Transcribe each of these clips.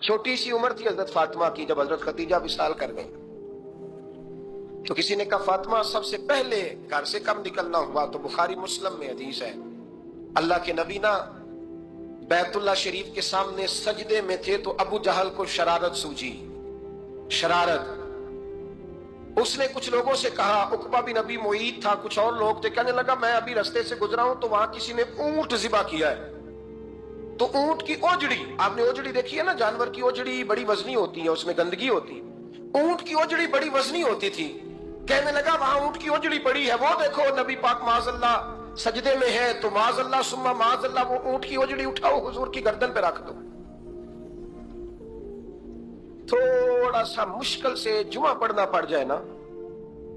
छोटी सी उम्र थी हजरत फातिमा की जब हजरत खदीजा विसाल कर गई। तो किसी ने कहा फातिमा सबसे पहले घर से कब निकलना हुआ? तो बुखारी मुस्लिम में हदीस है, अल्लाह के नबी ना बैतुल्ला शरीफ के सामने सजदे में थे तो अबू जहल को शरारत सूझी। शरारत, उसने कुछ लोगों से कहा, उकबा बिन नबी मुईद था, कुछ और लोग थे, कहने लगा मैं अभी रास्ते से गुजरा हूं तो वहां किसी ने ऊंट ज़िबा किया है। तो ऊंट की ओजड़ी, आपने ओजड़ी देखी है ना, जानवर की ओजड़ी बड़ी वजनी होती है, उसमें गंदगी होती है। ऊंट की ओजड़ी बड़ी वजनी होती थी। कहने लगा वहां ऊंट की ओजड़ी पड़ी है, वो देखो नबी पाक माज़अल्लाह सजदे में है, तो माज़अल्लाह सुम्मा माज़अल्लाह वो ऊंट की ओजड़ी उठाओ हुजूर की गर्दन पे रख दो। थोड़ा सा मुश्किल से जुमा पढ़ना पड़ जाए ना,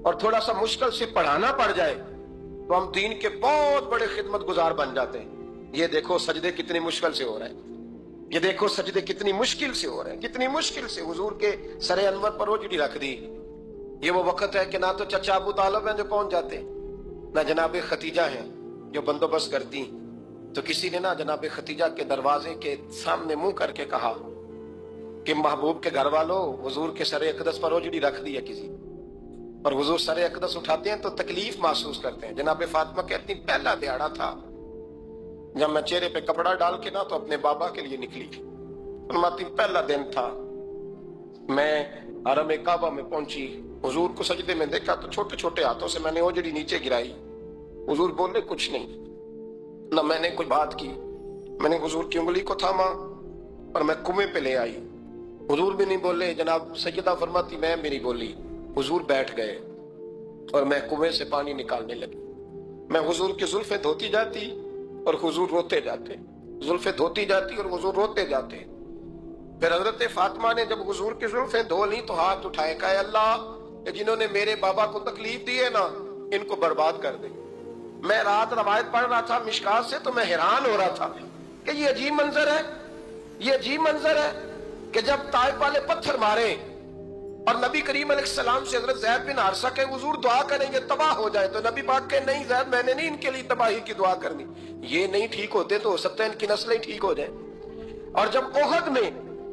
और थोड़ा सा मुश्किल से पढ़ाना पड़ जाए, तो हम दीन के बहुत बड़े खिदमत गुजार बन जाते हैं। ये देखो सजदे कितनी मुश्किल से हो रहे हैं, ये देखो सजदे कितनी मुश्किल से हो रहे हैं, कितनी मुश्किल से हुजूर के सरे अनवर पर ओजड़ी रख दी। ये वो वक्त है कि ना तो चचा अबू तालिब हैं जो पहुंच जाते, ना जनाब खतीजा हैं जो बंदोबस्त करती। तो किसी ने ना जनाब खतीजा के दरवाजे के सामने मुंह करके कहा कि महबूब के घर वालों, हुजूर के सरे अकदस पर ओजड़ी रख दी है किसी, और हुजूर सरे अकदस उठाते हैं तो तकलीफ महसूस करते हैं। जनाब फातिमा कहती पहला दिहाड़ा था जब मैं चेहरे पे कपड़ा डाल के ना तो अपने बाबा के लिए निकली। फरमाती पहला दिन था, मैं हरम काबा में पहुंची, हुजूर को सजदे में देखा तो छोटे छोटे हाथों से मैंने ओजड़ी नीचे गिराई। हुजूर बोले कुछ नहीं, ना मैंने कोई बात की, मैंने हुजूर की उंगली को थामा और मैं कुएं पे ले आई। हुजूर भी नहीं बोले। जनाब सैयदा फरमाती मैं भी नहीं बोली। हुजूर बैठ गए और मैं कुएं से पानी निकालने लगी। मैं हुजूर की जुल्फे धोती जाती और हुजूर रोते जाते, जुल्फे धोती जाती और हुजूर रोते जाते। फिर हजरत फातिमा ने जब हुजूर की जुल्फे धो ली तो हाथ उठाए, कहा अल्लाह जिन्होंने मेरे बाबा को तकलीफ दी है ना, इनको बर्बाद कर दे। मैं रात रवायत पढ़ रहा था मिशकात से, तो मैं हैरान हो रहा था कि ये अजीब मंजर है, ये अजीब मंजर है कि जब ताइफ वाले पत्थर मारे और नबी करीम अलैहिस्सलाम से हजरत ज़ैद बिन हारिसा के हुजूर दुआ करेंगे तबाह हो जाए, तो नबी पाक के नहीं ज़ैद मैंने नहीं इनके लिए तबाही की दुआ करनी, ये नहीं ठीक होते तो हो सकता है इनकी नस्लें ठीक हो जाए। और जब ओहद में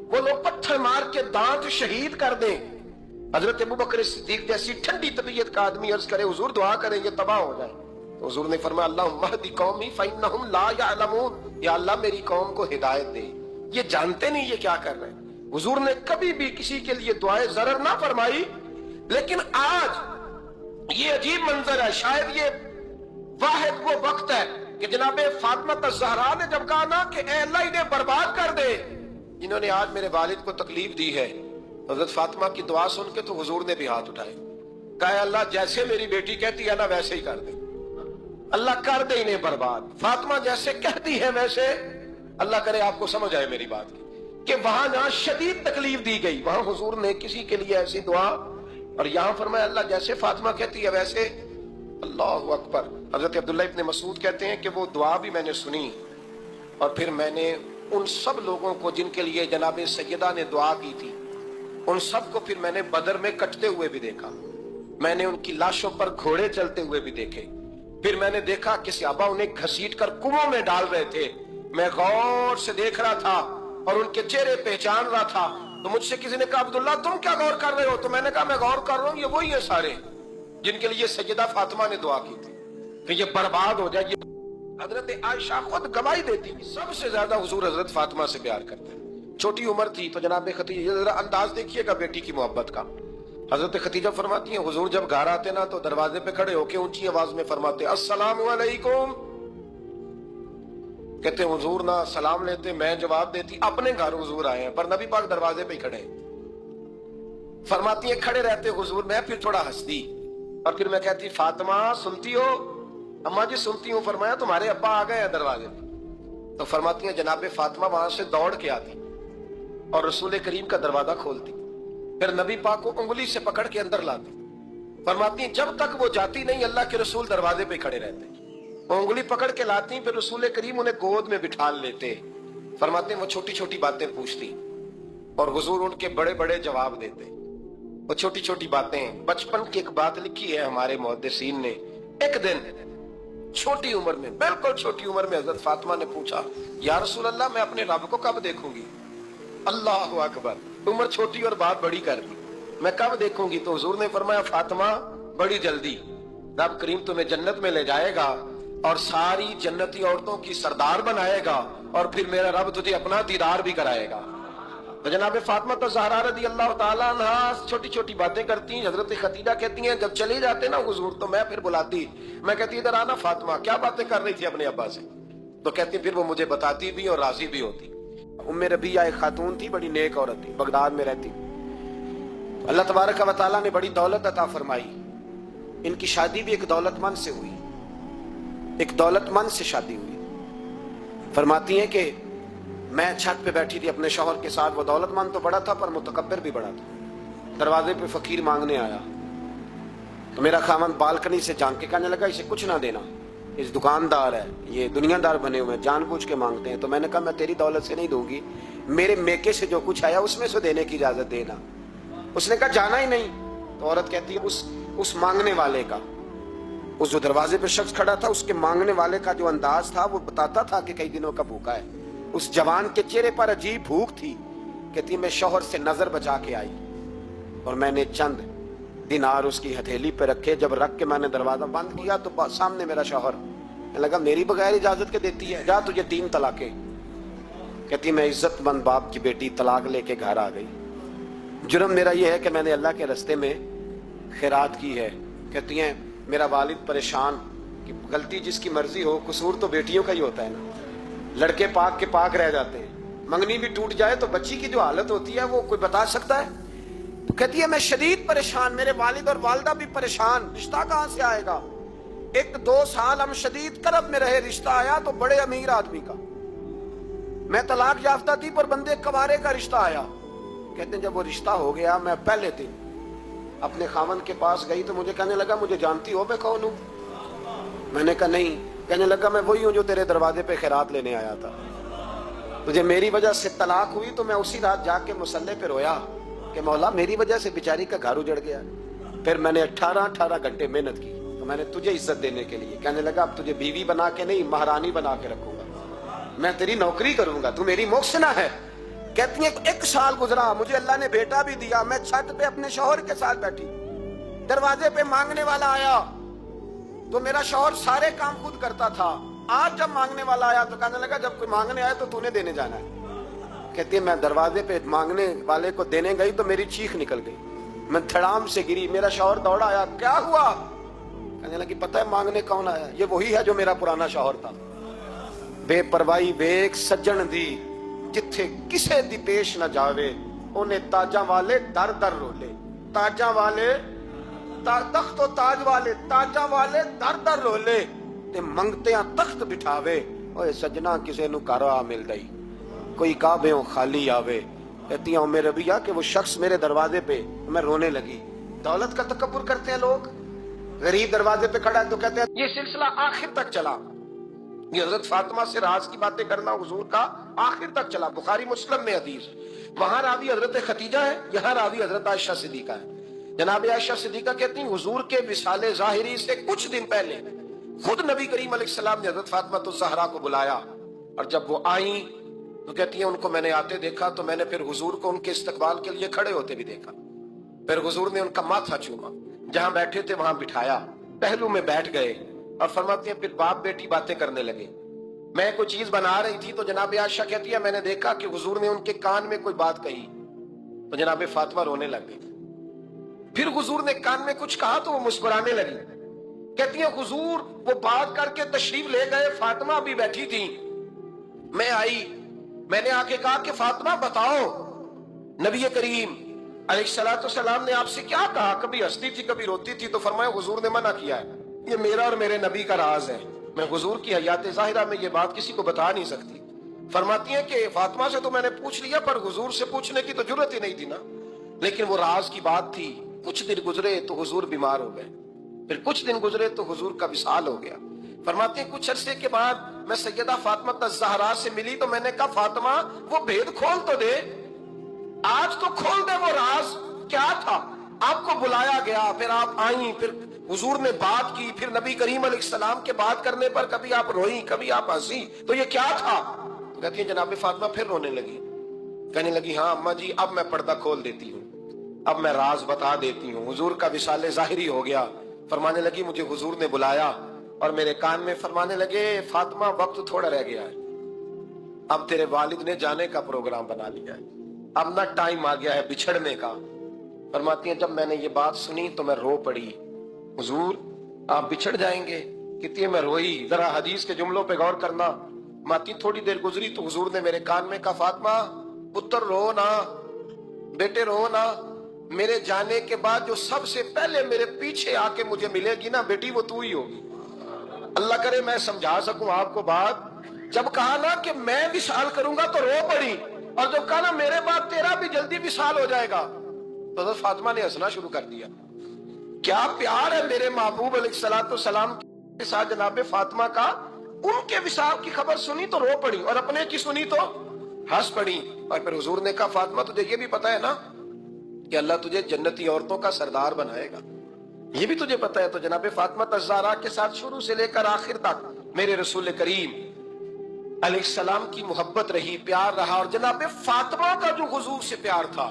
वो लोग पत्थर मार के दांत शहीद कर दें, हजरत अबू बकर सिद्दीक जैसी ठंडी तबीयत का आदमी अर्ज करे हुजूर दुआ करेंगे तबाह हो जाए, तो हुजूर ने फरमाया अल्लाहुम्मा हदी कौमी फइन्नहुम ला यअलमून, या अल्लाह मेरी कौम को हिदायत दे, ये जानते नहीं ये क्या कर रहे हैं। हुजूर ने कभी भी किसी के लिए दुआए ज़रर ना फरमाई, लेकिन आज ये अजीब मंजर है। शायद ये वाहिद वो वक्त है कि जनाब फातिमा ज़हरा ने जब कहा ना कि ए अल्लाह इन्हें बर्बाद कर दे जिन्होंने आज मेरे वालिद को तकलीफ दी है, हजरत फातिमा की दुआ सुन के तो हुजूर ने भी हाथ उठाए, कहा अल्लाह जैसे मेरी बेटी कहती है ना वैसे ही कर दे, अल्लाह कर दे इन्हें बर्बाद। फातिमा जैसे कहती है वैसे, अल्लाह करे आपको समझ आए मेरी बात की, कि वहां जहां शदीद तकलीफ दी गई वहां हुजूर ने किसी के लिए ऐसी दुआ, और यहां फरमाया अल्लाह जैसे फातिमा कहती है वैसे। अल्लाहु अकबर। हजरत अब्दुल्ला इब्ने मसूद कहते हैं कि वो दुआ भी मैंने सुनी, और फिर मैंने उन सब लोगों को जिनके लिए जनाब सैयदा ने दुआ की थी, उन सब को फिर मैंने बदर में कटते हुए भी देखा, मैंने उनकी लाशों पर घोड़े चलते हुए भी देखे, फिर मैंने देखा कि सहाबा उन्हें घसीट कर कुओं में डाल रहे थे, मैं गौर से देख रहा था और उनके चेहरे पहचान रहा था। तो मुझसे किसी ने कहा अब्दुल्ला तुम क्या गौर कर रहे हो? तो मैंने कहा मैं गौर कर रहा हूँ ये वही है सारे जिनके लिए सैयदा फातिमा ने दुआ की थी कि ये बर्बाद हो जाए। ये हजरत आयशा खुद गवाही देती, सबसे ज्यादा हुजूर हजरत फातिमा से प्यार करते हैं। छोटी उम्र थी तो जनाब खतीजा, जरा अंदाज देखिएगा बेटी की मोहब्बत का। हजरत खतीजा फरमाती हैं हुजूर जब घर आते ना तो दरवाजे पे खड़े होके ऊंची आवाज में फरमाते अस्सलामु अलैकुम। कहते हुजूर ना सलाम लेते, मैं जवाब देती, अपने घर हुजूर आए हैं पर नबी पाक दरवाजे पे खड़े हैं। फरमाती है खड़े रहते हुजूर, मैं फिर थोड़ा हंसती और फिर मैं कहती फातिमा सुनती हो? अम्मा जी सुनती हूँ। फरमाया तुम्हारे अब्बा आ गए हैं दरवाजे पे। तो फरमाती है जनाब फातिमा वहां से दौड़ के आती और रसूल करीम का दरवाजा खोलती, फिर नबी पाक को उंगली से पकड़ के अंदर लाती। फरमाती है जब तक वो जाती नहीं अल्लाह के रसूल दरवाजे पे खड़े रहते, वो उंगली पकड़ के लाती, फिर रसूल करीम उन्हें गोद में बिठा लेते। फरमाते वो छोटी छोटी बातें पूछती और हुजूर उनके बड़े बड़े जवाब देते। वो छोटी छोटी बातें, बचपन की एक बात लिखी है हमारे मुहद्दिसीन ने, एक दिन छोटी उम्र में, बिल्कुल छोटी उम्र में हजरत फातिमा ने पूछा या रसूल अल्लाह मैं अपने रब को कब देखूंगी? अल्लाह अकबर, उम्र छोटी और बात बड़ी कर दी, मैं कब देखूंगी? तो हुजूर ने फरमाया फातिमा बड़ी जल्दी रब करीम तुम्हें जन्नत में ले जाएगा और सारी जन्नती औरतों की सरदार बनाएगा और फिर मेरा रब तुझे अपना दीदार भी कराएगा। तो जनाब फातिमा तो ज़हरा रज़ी अल्लाह ताला अन्हा छोटी छोटी बातें करती हैं। हजरत खदीजा कहती हैं जब चले जाते ना हुजूर तो मैं फिर बुलाती, मैं कहती इधर आना फातिमा, क्या बातें कर रही थी अपने अब्बा से? तो कहती फिर वो मुझे बताती भी और राजी भी होती। उम्मे रबिया एक खातून थी, बड़ी नेक औरत थी, बगदाद में रहती। अल्लाह तबारक व तआला ने बड़ी दौलत अता फरमाई। इनकी शादी भी एक दौलतमंद से हुई, एक दौलतमंद से शादी हुई। फरमाती हैं कि मैं छत पे बैठी थी अपने शौहर के साथ, वो दौलतमंद तो बड़ा था पर मुतकब्बिर भी बड़ा था। दरवाजे पे फकीर मांगने आया तो मेरा खामन बालकनी से झांक के कहने लगा इसे कुछ ना देना, इस दुकानदार है, ये दुनियादार बने हुए हैं, जानबूझ के मांगते हैं। तो मैंने कहा मैं तेरी दौलत से नहीं दूंगी, मेरे मेके से जो कुछ आया उसमें से देने की इजाजत देना। उसने कहा जाना ही नहीं। तो औरत कहती है उस मांगने वाले का, उस जो दरवाजे पे शख्स खड़ा था, उसके मांगने वाले का जो अंदाज था वो बताता था कि कई दिनों का भूखा है। उस जवान के चेहरे पर अजीब भूख थी। कहती मैं शौहर से नजर बचा के आई और मैंने चंद दिनार उसकी हथेली पे रखे। जब रख के मैंने दरवाजा बंद किया तो सामने मेरा शौहर लगा मेरी बगैर इजाजत के देती है, जा तुझे 3 तलाके। कहती मैं इज्जतमंद बाप की बेटी तलाक लेके घर आ गई। जुर्म मेरा ये है कि मैंने अल्लाह के रास्ते में खैरात की है। कहती हैं मेरा वालिद परेशान कि गलती जिसकी मर्जी हो, कसूर तो बेटियों का ही होता है ना, लड़के पाक के पाक रह जाते हैं, मंगनी भी टूट जाए तो बच्ची की जो हालत होती है वो कोई बता सकता है? तो कहती है मैं शदीद परेशान, मेरे वालिद और वालदा भी परेशान, रिश्ता कहां से आएगा? 1-2 साल हम शदीद करब में रहे, रिश्ता आया तो बड़े अमीर आदमी का। मैं तलाक याफ्ता थी पर बंदे कवारे का रिश्ता आया। कहते हैं जब वो रिश्ता हो गया, मैं पहले दिन अपने खामन के पास गई तो मुझे कहने लगा मुझे जानती हो मैं कौन हूं? मैंने कहा नहीं। कहने लगा मैं वही हूं जो तेरे दरवाजे पे खैरात लेने आया था। तुझे मेरी वजह से तलाक हुई तो मैं उसी रात जाके मुसल्ले पे रोया कि मौला मेरी वजह से बेचारी का घर उजड़ गया। फिर मैंने 18 घंटे मेहनत की तो मैंने तुझे इज्जत देने के लिए। कहने लगा अब तुझे बीवी बना के नहीं महारानी बना के रखूंगा, मैं तेरी नौकरी करूंगा, तू मेरी मोहसिना है। कहती है 1 साल गुजरा, मुझे अल्लाह ने बेटा भी दिया, मैं छत पे अपने शौहर के साथ बैठी, दरवाजे पे मांगने वाला आया तो मेरा शौहर सारे काम खुद करता था। आज जब मांगने वाला आया तो कहने लगा जब कोई मांगने आया तो तूने देने जाना है। कहती है मैं दरवाजे पे मांगने वाले को देने गई तो मेरी चीख निकल गई, मैं धड़ाम से गिरी। मेरा शौहर दौड़ा आया, क्या हुआ? कहने लगी पता है मांगने कौन आया? ये वही है जो मेरा पुराना शौहर था। बेपरवाही वेख सज्जन दी जिथे किसे दी पेश न जावे, उन्हें ताजा वाले दर दर रोले, ताजा वाले तख्त ताज वाले, ताजा वाले दर दर रोले ते मंगते तख्त बिठावे। ओए सजना किसे नु घर आ मिल गई, कोई काबेओं खाली आवे। कहती हूं मेरे रबिया कि वो शख्स मेरे दरवाजे पे, मैं रोने लगी। दौलत का तकब्बुर करते हैं लोग। गरीब दरवाजे पे खड़ा है तो कहते हैं ये सिलसिला आखिर तक चला। ये हजरत फातिमा से राज की बातें करना हुजूर का आखिर तक चला। बुखारी मुस्लिम में हदीस, वहां रावी हजरत खदीजा है, यहाँ रावी हजरत आयशा सिद्दीका है। जनाब आयशा सिद्दीका कहती हैं हुजूर के विसाले ज़ाहिरी से कुछ दिन पहले खुद नबी करीम अलैहिस्सलाम ने हजरत फातिमा तो ज़हरा को बुलाया और जब वो आई तो कहती है उनको मैंने आते देखा तो मैंने फिर हुजूर को उनके इस्तकबाल के लिए खड़े होते भी देखा। फिर हुजूर ने उनका माथा चूमा, जहां बैठे थे वहां बिठाया, पहलू में बैठ गए और फरमाती है फिर बाप बेटी बातें करने लगे। मैं कोई चीज बना रही थी तो जनाब आयशा कहती है मैंने देखा कि हुजूर ने उनके कान में कोई बात कही तो जनाब फातिमा रोने लग गई। फिर हुजूर ने कान में कुछ कहा तो वो मुस्कुराने लगी। कहती है हुजूर वो बात करके तशरीफ ले गए, फातिमा भी बैठी थी, मैं आई, मैंने आके कहा कि फातिमा बताओ नबी करीम अलैहिस्सलाम ने आपसे क्या कहा? कभी हंसती थी कभी रोती थी। तो फरमाया हुजूर ने मना किया है, ये मेरा और मेरे नबी का राज है, मैं हुजूर की हयात ज़ाहिरा में ये बात किसी को बता नहीं सकती। फरमाती है कि फातिमा से तो मैंने पूछ लिया पर हुजूर से पूछने की तो जरूरत ही नहीं थी ना, लेकिन वो राज की बात थी। कुछ दिन गुजरे तो हुजूर बीमार हो गए, फिर कुछ दिन गुजरे तो हुजूर का विसाल हो गया। फरमाते हैं कुछ अरसे के बाद मैं सैयदा फातिमा ज़हरा से मिली तो मैंने कहा फातिमा वो भेद खोल तो दे, आज तो खोल दे वो राज क्या था? आपको बुलाया गया, फिर आप आई, फिर हुजूर ने बात की, फिर नबी करीम अलैहिस्सलाम के बात करने पर कभी आप रोई कभी आप हंसी, तो ये क्या था? तो कहती है जनाब फातिमा फिर रोने लगी। کہنے لگی ہاں اما جی اب میں پردہ کھول دیتی ہوں، اب میں راز بتا دیتی ہوں۔ حضور کا وصال ظاہری ہو گیا۔ فرمانے لگی مجھے حضور نے بلایا اور میرے کان میں فرمانے لگے فاطمہ وقت تھوڑا رہ گیا ہے، اب تیرے والد نے جانے کا پروگرام بنا لیا ہے، اب نہ ٹائم آ گیا ہے بچھڑنے کا۔ فرماتی ہیں جب میں نے یہ بات سنی تو میں رو پڑی، حضور آپ بچھڑ جائیں گے؟ کہتی ہے میں روئی۔ ذرا حدیث کے جملوں پہ غور کرنا۔ ماتی تھوڑی دیر گزری تو حضور نے میرے کان میں کہا فاطمہ پتر رو نا، بیٹے رو نا، میرے جانے کے بعد جو سب سے پہلے میرے پیچھے آ کے مجھے ملے گی نا بیٹی وہ تو ہی ہوگی۔ اللہ کرے میں سمجھا سکوں آپ کو بات۔ جب کہا نا کہ میں وصال کروں گا تو رو پڑی، اور جب کہا نا میرے بعد تیرا بھی جلدی وصال ہو جائے گا تو حضرت فاطمہ نے ہنسنا شروع کر دیا۔ کیا پیار ہے میرے محبوب علیہ السلام کے ساتھ جناب فاطمہ کا۔ ان کے وصال کی خبر سنی تو رو پڑی اور اپنے کی سنی تو ہنس پڑی۔ اور پھر حضور نے کہا فاطمہ تجھے یہ بھی پتا ہے نا کہ اللہ تجھے جنتی عورتوں کا سردار بنائے گا، یہ بھی تجھے پتا ہے؟ تو جناب فاطمہ الزہرا کے ساتھ شروع سے لے کر آخر تک میرے رسول کریم علیہ السلام کی محبت رہی، پیار رہا، اور جناب فاطمہ کا جو حضور سے پیار تھا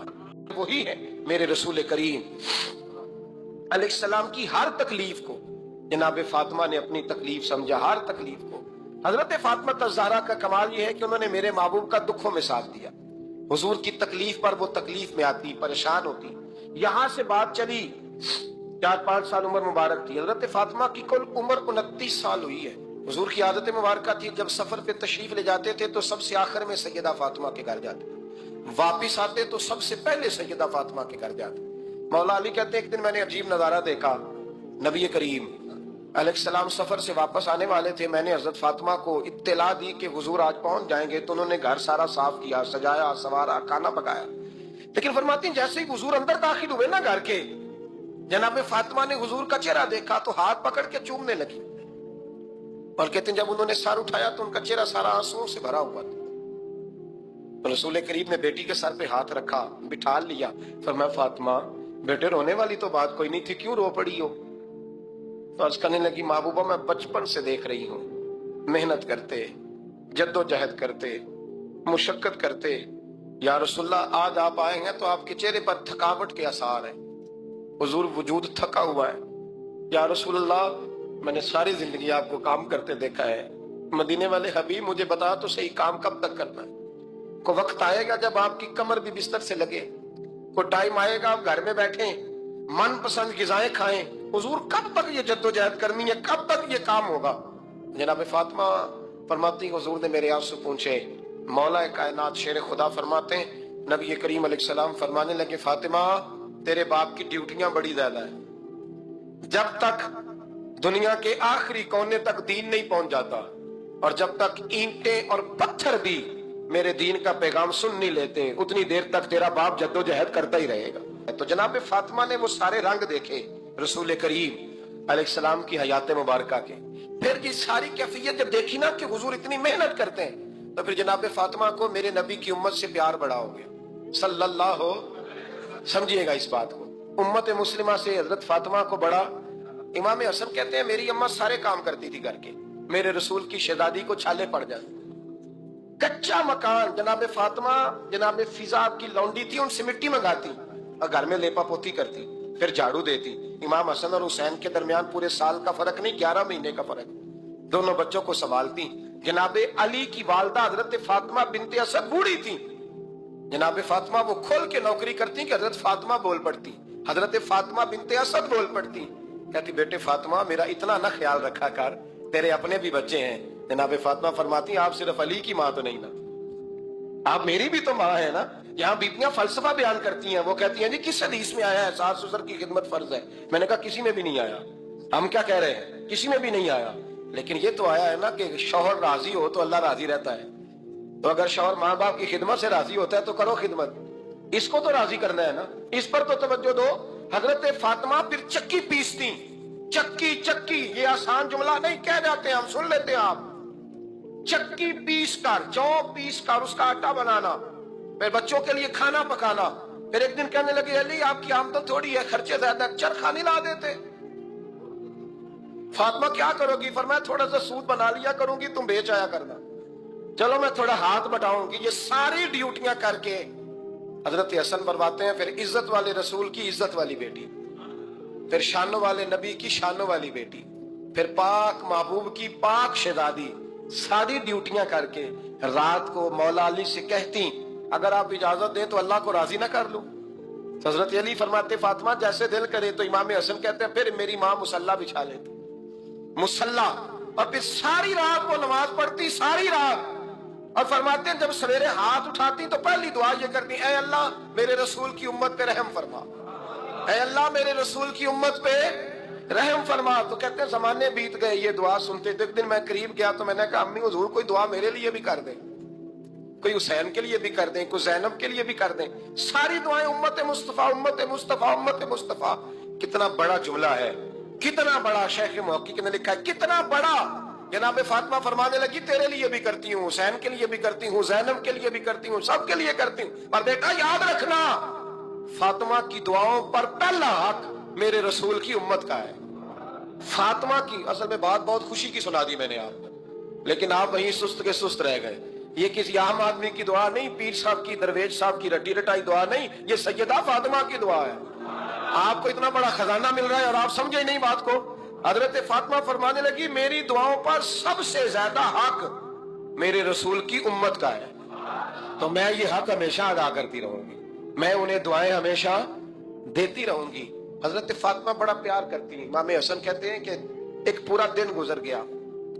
وہی ہے میرے رسول کریم علیہ السلام کی ہر تکلیف کو جناب فاطمہ نے اپنی تکلیف سمجھا، ہر تکلیف کو۔ حضرت فاطمہ الزہرا کا کمال یہ ہے کہ انہوں نے میرے محبوب کا دکھوں میں ساتھ دیا، حضور کی تکلیف پر وہ تکلیف میں آتی، پریشان ہوتی۔ یہاں سے بات چلی 4-5 سال عمر مبارک تھی، حضرت فاطمہ کی کل عمر 29 سال ہوئی ہے۔ حضور کی عادت مبارکہ تھی جب سفر پہ تشریف لے جاتے تھے تو سب سے آخر میں سیدہ فاطمہ کے گھر جاتے، واپس آتے تو سب سے پہلے سیدہ فاطمہ کے گھر جاتے۔ مولا علی کہتے ہیں ایک دن میں نے عجیب نظارہ دیکھا، نبی کریم علیہ السلام سفر سے واپس آنے والے تھے، میں نے حضرت فاطمہ کو اطلاع دی کہ حضور آج پہنچ جائیں گے، تو انہوں نے گھر سارا صاف کیا، سجایا، سنوارا، کھانا پکایا۔ لیکن فرماتی ہیں جیسے ہی حضور اندر داخل ہوئے نا گھر کے، جناب فاطمہ نے حضور کا چہرہ دیکھا تو ہاتھ پکڑ کے چومنے لگی، اور کہتے ہیں جب انہوں نے سر اٹھایا تو ان کا چہرہ سارا آنسوؤں سے بھرا ہوا تھا۔ تو رسول کریم نے بیٹی کے سر پہ ہاتھ رکھا، بٹھا لیا، فرمایا فاطمہ بیٹے رونے والی تو بات کوئی نہیں تھی، کیوں رو پڑی ہو؟ تو عرض کرنے لگی محبوبہ میں بچپن سے دیکھ رہی ہوں محنت کرتے، جد و جہد کرتے، مشقت کرتے، یا رسول اللہ آج آپ آئے ہیں تو آپ کے چہرے پر تھکاوٹ کے آثار ہیں، حضور وجود تھکا ہوا ہے۔ یا رسول اللہ میں نے ساری زندگی آپ کو کام کرتے دیکھا ہے، مدینے والے حبیب مجھے بتا تو صحیح کام کب تک کرنا ہے؟ کوئی وقت آئے گا جب آپ کی کمر بھی بستر سے لگے، کوئی ٹائم آئے گا آپ گھر میں بیٹھیں من پسند غذائیں کھائیں، حضور کب تک یہ جد و جہد کرنی ہے، کب تک یہ کام ہوگا؟ جناب فاطمہ فرماتی حضور نے میرے آنسو پوچھے، مولا کائنات شیر خدا فرماتے ہیں نبی کریم علیہ السلام فرمانے لگے فاطمہ تیرے باپ کی ڈیوٹیاں بڑی زیادہ ہیں، جب تک دنیا کے آخری کونے تک دین نہیں پہنچ جاتا، اور جب تک اینٹیں اور پتھر بھی میرے دین کا پیغام سن نہیں لیتے، اتنی دیر تک تیرا باپ جد و جہد کرتا ہی رہے گا۔ تو جناب فاطمہ نے وہ سارے رنگ دیکھے رسول کریم علیہ السلام کی حیات مبارکہ کے، پھر یہ ساری کیفیت جب دیکھی نا کہ حضور اتنی محنت کرتے ہیں، تو پھر جناب فاطمہ کو میرے نبی کی امت سے پیار بڑا ہو گیا صلی اللہ ہو۔ سمجھیے گا اس بات کو، امت مسلمہ سے حضرت فاطمہ کو بڑا۔ امام حسن کہتے ہیں میری اماں سارے کام کرتی تھی گھر کے، میرے رسول کی شہزادی کو چھالے پڑ جاتے، کچا مکان جناب فاطمہ جناب فضا کی لونڈی تھی، ان سے مٹی منگاتی اور گھر میں لیپا پوتی کرتی، پھر جھاڑو دیتی۔ امام حسن اور حسین کے درمیان پورے سال کا فرق نہیں، 11 مہینے کا فرق، دونوں بچوں کو سنبھالتی۔ جناب علی کی والدہ حضرت فاطمہ بنت اسد بوڑھی تھی، جناب فاطمہ وہ کھول کے نوکری کرتی کہ حضرت فاطمہ بول پڑتی، حضرت فاطمہ بنت اسد بول پڑتی، کہتی بیٹے فاطمہ میرا اتنا نہ خیال رکھا کر، تیرے اپنے بھی بچے ہیں۔ جناب فاطمہ فرماتی آپ صرف علی کی ماں تو نہیں نا، آپ میری بھی تو ماں ہے نا۔ یہاں بیبیاں فلسفہ بیان کرتی ہیں، وہ کہتی ہیں جی کس حدیث میں آیا ہے ساس سسر کی خدمت فرض ہے؟ میں نے کہا کسی میں بھی نہیں آیا۔ ہم کیا کہہ رہے ہیں؟ کسی میں بھی نہیں آیا، لیکن یہ تو آیا ہے نا کہ شوہر راضی ہو تو اللہ راضی رہتا ہے۔ تو اگر شوہر ماں باپ کی خدمت سے راضی ہوتا ہے تو کرو خدمت، اس کو تو راضی کرنا ہے نا، اس پر تو توجہ دو۔ حضرت فاطمہ پھر چکی پیستی، چکی چکی، یہ آسان جملہ نہیں کہہ جاتے ہم، سن لیتے ہیں آپ، چکی پیس کر، جو پیس کر اس کا آٹا بنانا، پھر بچوں کے لیے کھانا پکانا۔ پھر ایک دن کہنے لگے علی آپ کی آمدن تھوڑی ہے، خرچے زیادہ، چرخا نہیں لا دیتے؟ فاطمہ کیا کرو گی؟ فرمایا تھوڑا سا سود بنا لیا کروں گی، تم بیچ آیا کرنا۔ चलो मैं थोड़ा हाथ बटाऊंगी। ये सारी ड्यूटियां करके हजरत हसन फरमाते हैं फिर इज्जत वाले रसूल की इज्जत वाली बेटी, फिर शानों वाले नबी की शानों वाली बेटी, फिर पाक महबूब की पाक शहजादी, सारी ड्यूटियां करके रात को मौला अली से कहती अगर आप इजाजत दें तो अल्लाह को राजी ना कर लूं। हजरत अली फरमाते फातिमा जैसे दिल करे। तो इमाम हसन कहते हैं फिर मेरी माँ मुसल्ला बिछा लेती, मुसल्ला, और फिर सारी रात वो नमाज पढ़ती, सारी रात। और फरमाते हैं जब सवेरे हाथ उठाती तो पहली दुआ ये करती, ऐ अल्लाह मेरे रसूल की उम्मत पे रहम फरमा, ऐ अल्लाह मेरे रसूल की उम्मत पे रहम फरमा। तो कहते हैं जमाने बीत गए ये दुआ सुनते। तो एक दिन मैं करीब गया तो मैंने कहा अम्मी हुजूर कोई दुआ मेरे लिए भी कर दें, कोई हुसैन के लिए भी कर दें, कोई ज़ैनब के लिए भी कर दें। सारी दुआएं उम्मत मुस्तफा, उम्मत मुस्तफा, उम्मत मुस्तफा। कितना बड़ा जुमला है, कितना बड़ा शेख मुहक्किक ने लिखा है, कितना बड़ा। जनाब फातिमा फरमाने लगी तेरे लिए भी करती हूँ, हुसैन के लिए भी करती हूँ, ज़ैनब के लिए भी करती हूँ, सबके लिए करती हूँ। पर बेटा याद रखना फातिमा की दुआओं पर पहला हक मेरे रसूल की उम्मत का है। फातिमा की असल में बात बहुत खुशी की सुना दी मैंने आपको, लेकिन आप वहीं सुस्त के सुस्त रह गए। ये किसी आम आदमी की दुआ नहीं, पीर साहब की, दरवेश साहब की रट्टी रटाई दुआ नहीं, ये सैयदा फातिमा की दुआ है। आपको इतना बड़ा खजाना मिल रहा है और आप समझे नहीं बात को। हजरत फातिमा फरमाने लगी मेरी दुआओं पर सबसे ज्यादा हक मेरे रसूल की उम्मत का है, तो मैं ये हक हमेशा अदा करती रहूंगी, मैं उन्हें दुआएं हमेशा देती रहूंगी। हजरत फातिमा बड़ा प्यार करती हैं। इमाम हसन कहते हैं कि एक पूरा दिन गुजर गया,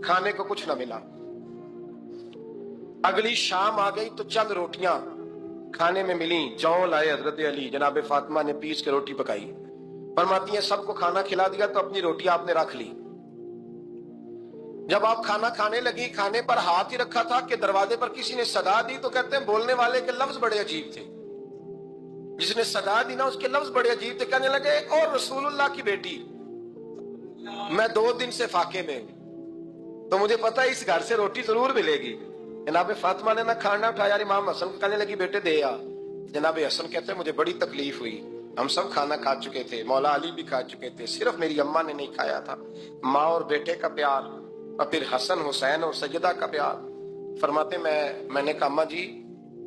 खाने को कुछ ना मिला। अगली शाम आ गई तो चंद रोटियां खाने में मिली, जौ लाए हजरत अली, जनाब फातिमा ने पीस के रोटी पकाई। फरमाती हैं सबको खाना खिला दिया तो अपनी रोटी आपने रख ली। जब आप खाना खाने लगी, खाने पर हाथ ही रखा था कि दरवाजे पर किसी ने सदा दी। तो कहते हैं बोलने वाले के लफ्ज बड़े अजीब थे, जिसने सदा दी ना उसके लफ्ज बड़े अजीब थे। कहने लगे और रसूलुल्लाह की बेटी, मैं 2 दिन से फाके में, तो मुझे पता है इस घर से रोटी जरूर मिलेगी। जनाब फातिमा ने ना खाना उठाया, इमाम हसन को कहने लगी बेटे दे आ। जनाब हसन कहते हैं मुझे बड़ी तकलीफ हुई, हम सब खाना खा चुके थे, मौला अली भी खा चुके थे, सिर्फ मेरी अम्मा ने नहीं खाया था। माँ और बेटे का प्यार, और फिर हसन हुसैन और सैयदा का प्यार। फरमाते मैंने कहा अम्मा जी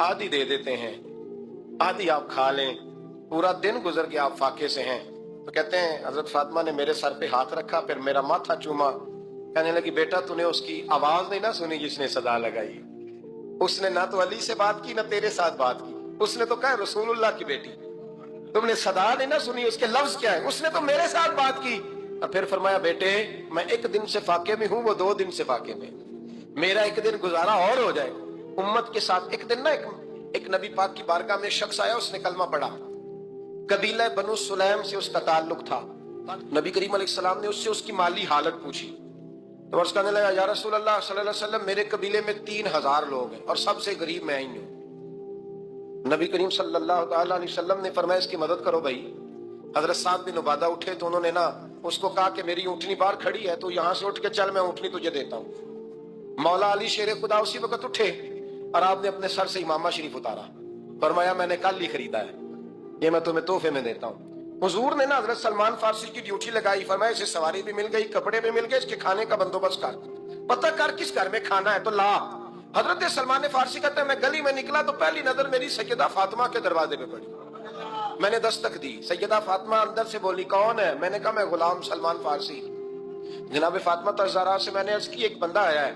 आधी दे देते हैं, आधी आप खा लें, पूरा दिन गुजर गया आप फाके से हैं। तो कहते हैं हजरत फातिमा ने मेरे सर पे हाथ रखा, फिर मेरा माथा चूमा। कहने लगी बेटा तूने उसकी आवाज नहीं ना सुनी जिसने सदा लगाई, उसने ना तो अली से बात की ना तेरे साथ बात की, उसने तो कहा रसूलुल्लाह की बेटी। तुमने सदा नहीं ना सुनी, उसके लफ्ज क्या है, उसने तो मेरे साथ बात की। और फिर फरमाया बेटे मैं 1 दिन से फाके में हूं, वो 2 दिन से फाके में, मेरा 1 दिन गुजारा और हो जाए उम्मत के साथ। एक दिन ना एक नबी पाक की बारगाह में शख्स आया, उसने कलमा पढ़ा, कबीला बनु सुलैम से उसका ताल्लुक था। नबी करीम अलैहिस्सलाम ने उससे उसकी माली हालत पूछी। तो अर्ज करने लगा या रसूल अल्लाह सल्लल्लाहु अलैहि वसल्लम मेरे कबीले में 3000 लोग हैं और सबसे गरीब मैं ही हूं। नबी करीम सल्लल्लाहु अलैहि वसल्लम ने फरमाया इसकी मदद करो भाई। हजरत साद बिन उबादा उठे तो उन्होंने ना उसको कहा कि मेरी ऊँटनी बाहर खड़ी है, तो यहाँ से उठ के चल, मैं ऊँटनी तुझे देता हूँ। मौला अली शेर खुदा उसी वक्त उठे और आपने अपने सर से इमामा शरीफ उतारा, फरमाया मैंने कल ही खरीदा है, ये मैं तुम्हें तोहफे में देता हूँ। हुजूर ने ना हजरत सलमान फारसी की ड्यूटी लगाई, फरमाया इसे सवारी भी मिल गई, कपड़े भी मिल गए, इसके खाने का बंदोबस्त कर, पता कर किस घर में खाना है तो ला। हजरत सलमान फारसी कहते हैं मैं गली में निकला तो पहली नजर मेरी सैयदा फातिमा के दरवाजे पे पड़ी। मैंने दस्तक दी, सैयदा फातिमा अंदर से बोली कौन है? मैंने कहा मैं गुलाम सलमान फारसी। जनाब फातिमा तज़ारा से मैंने अर्ज की एक बंदा आया है,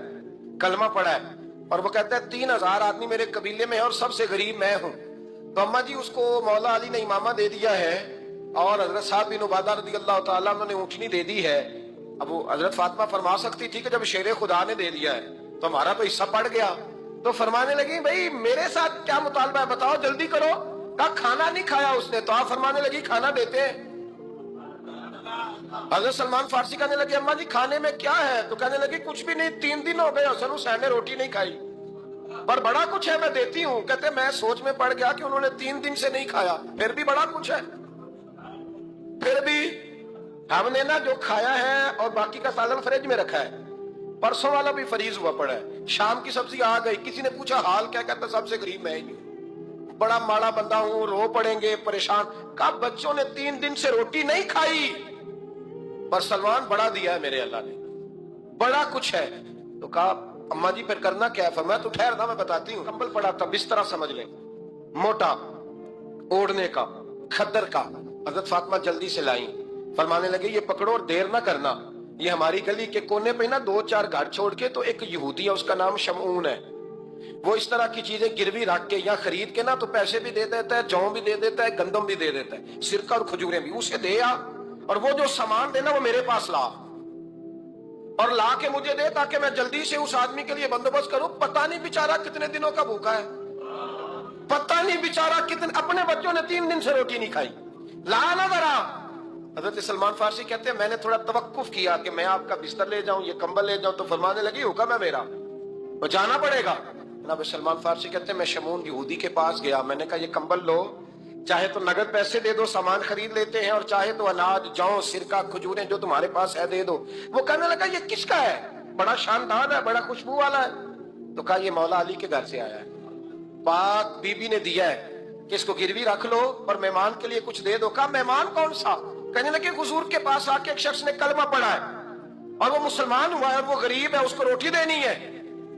कलमा पड़ा है, और वो कहता है 3000 आदमी मेरे कबीले में है और सबसे गरीब मैं हूँ। तो अम्मा जी उसको मौला अली ने इमामा दे दिया है और हजरत साद बिन उबादा रज़ियल्लाहु ताला अन्हु ने ऊँटनी दे दी है। अब वो हजरत फातिमा फरमा सकती थी कि जब शेर खुदा ने दे दिया है तो हमारा तो हिस्सा पड़ गया। तो फरमाने लगी भाई मेरे साथ क्या मुतालबा है बताओ, जल्दी करो। कहा खाना नहीं खाया उसने, तो आप फरमाने लगी खाना देते हैं। हजरत सलमान फारसी कहने लगे अम्मा जी खाने में क्या है? तो कहने लगी कुछ भी नहीं, 3 दिन हो गए हसन हुसैन ने रोटी नहीं खाई, पर बड़ा कुछ है मैं देती हूँ। कहते मैं सोच में पड़ गया कि उन्होंने 3 दिन से नहीं खाया, फिर भी बड़ा कुछ है, फिर भी हमने ना जो खाया है और बाकी का सालन फ्रिज में रखा है, परसों वाला भी फरीज हुआ पड़ा है, शाम की सब्जी आ गई। किसी ने पूछा हाल क्या? कहता सबसे गरीब मैं ही हूँ, बड़ा माड़ा बंदा हूँ, रो पड़ेंगे परेशान। कहा बच्चों ने 3 दिन से रोटी नहीं खाई, पर सलमान बड़ा दिया है मेरे अल्लाह ने, बड़ा कुछ है। तो कहा अम्मा जी फिर करना क्या है? फरमाया तू ठहर ना, मैं बताती हूँ। कंबल पड़ा था, बिस्तरा समझ ले, मोटा, ओढ़ने का, खद्दर का। हजरत फातिमा जल्दी से लाई, फरमाने लगे ये पकड़ो और देर ना करना। ये हमारी गली के कोने पे ना 2-4 घर छोड़ के तो एक यहूदी है, उसका नाम शमऊन है। वो इस तरह की चीजें गिरवी रख के या खरीद के ना तो पैसे भी दे देता है, जौ भी दे देता है, गंदम भी दे देता है, सिरका और खजूरें भी। उसे दे आ, और वो जो सामान देना वो मेरे पास ला, और ला के मुझे दे, ताकि मैं जल्दी से उस आदमी के लिए बंदोबस्त करूं। पता नहीं बेचारा कितने दिनों का भूखा है, पता नहीं बेचारा कितने, अपने बच्चों ने 3 दिन से रोटी नहीं खाई। ला ना जरा। हजरत सलमान फारसी कहते हैं मैंने थोड़ा तवक्कुफ किया कि मैं आपका बिस्तर ले जाऊं, ये कंबल ले जाऊं, तो फरमाने लगी हुक्म है मेरा, तो जाना पड़ेगा। जनाब सलमान फारसी कहते हैं मैं शमून यहूदी के पास गया, मैंने कहा ये कंबल लो, चाहे तो नगद पैसे दे दो, सामान खरीद लेते हैं, और चाहे तो अनाज, जौ, सिरका, खजूरें जो तुम्हारे पास है दे दो। वो कहने लगा ये किसका है, बड़ा शानदार है, बड़ा खुशबू वाला है। तो कहा ये मौला अली के घर से आया है, पाक बीबी ने दिया है कि इसको गिरवी रख लो और मेहमान के लिए कुछ दे दो। कहा मेहमान कौन सा? कहने लगे हुजूर के पास आके एक शख्स ने कलमा पढ़ा है और वो मुसलमान हुआ है और वो गरीब है, उसको रोटी देनी है।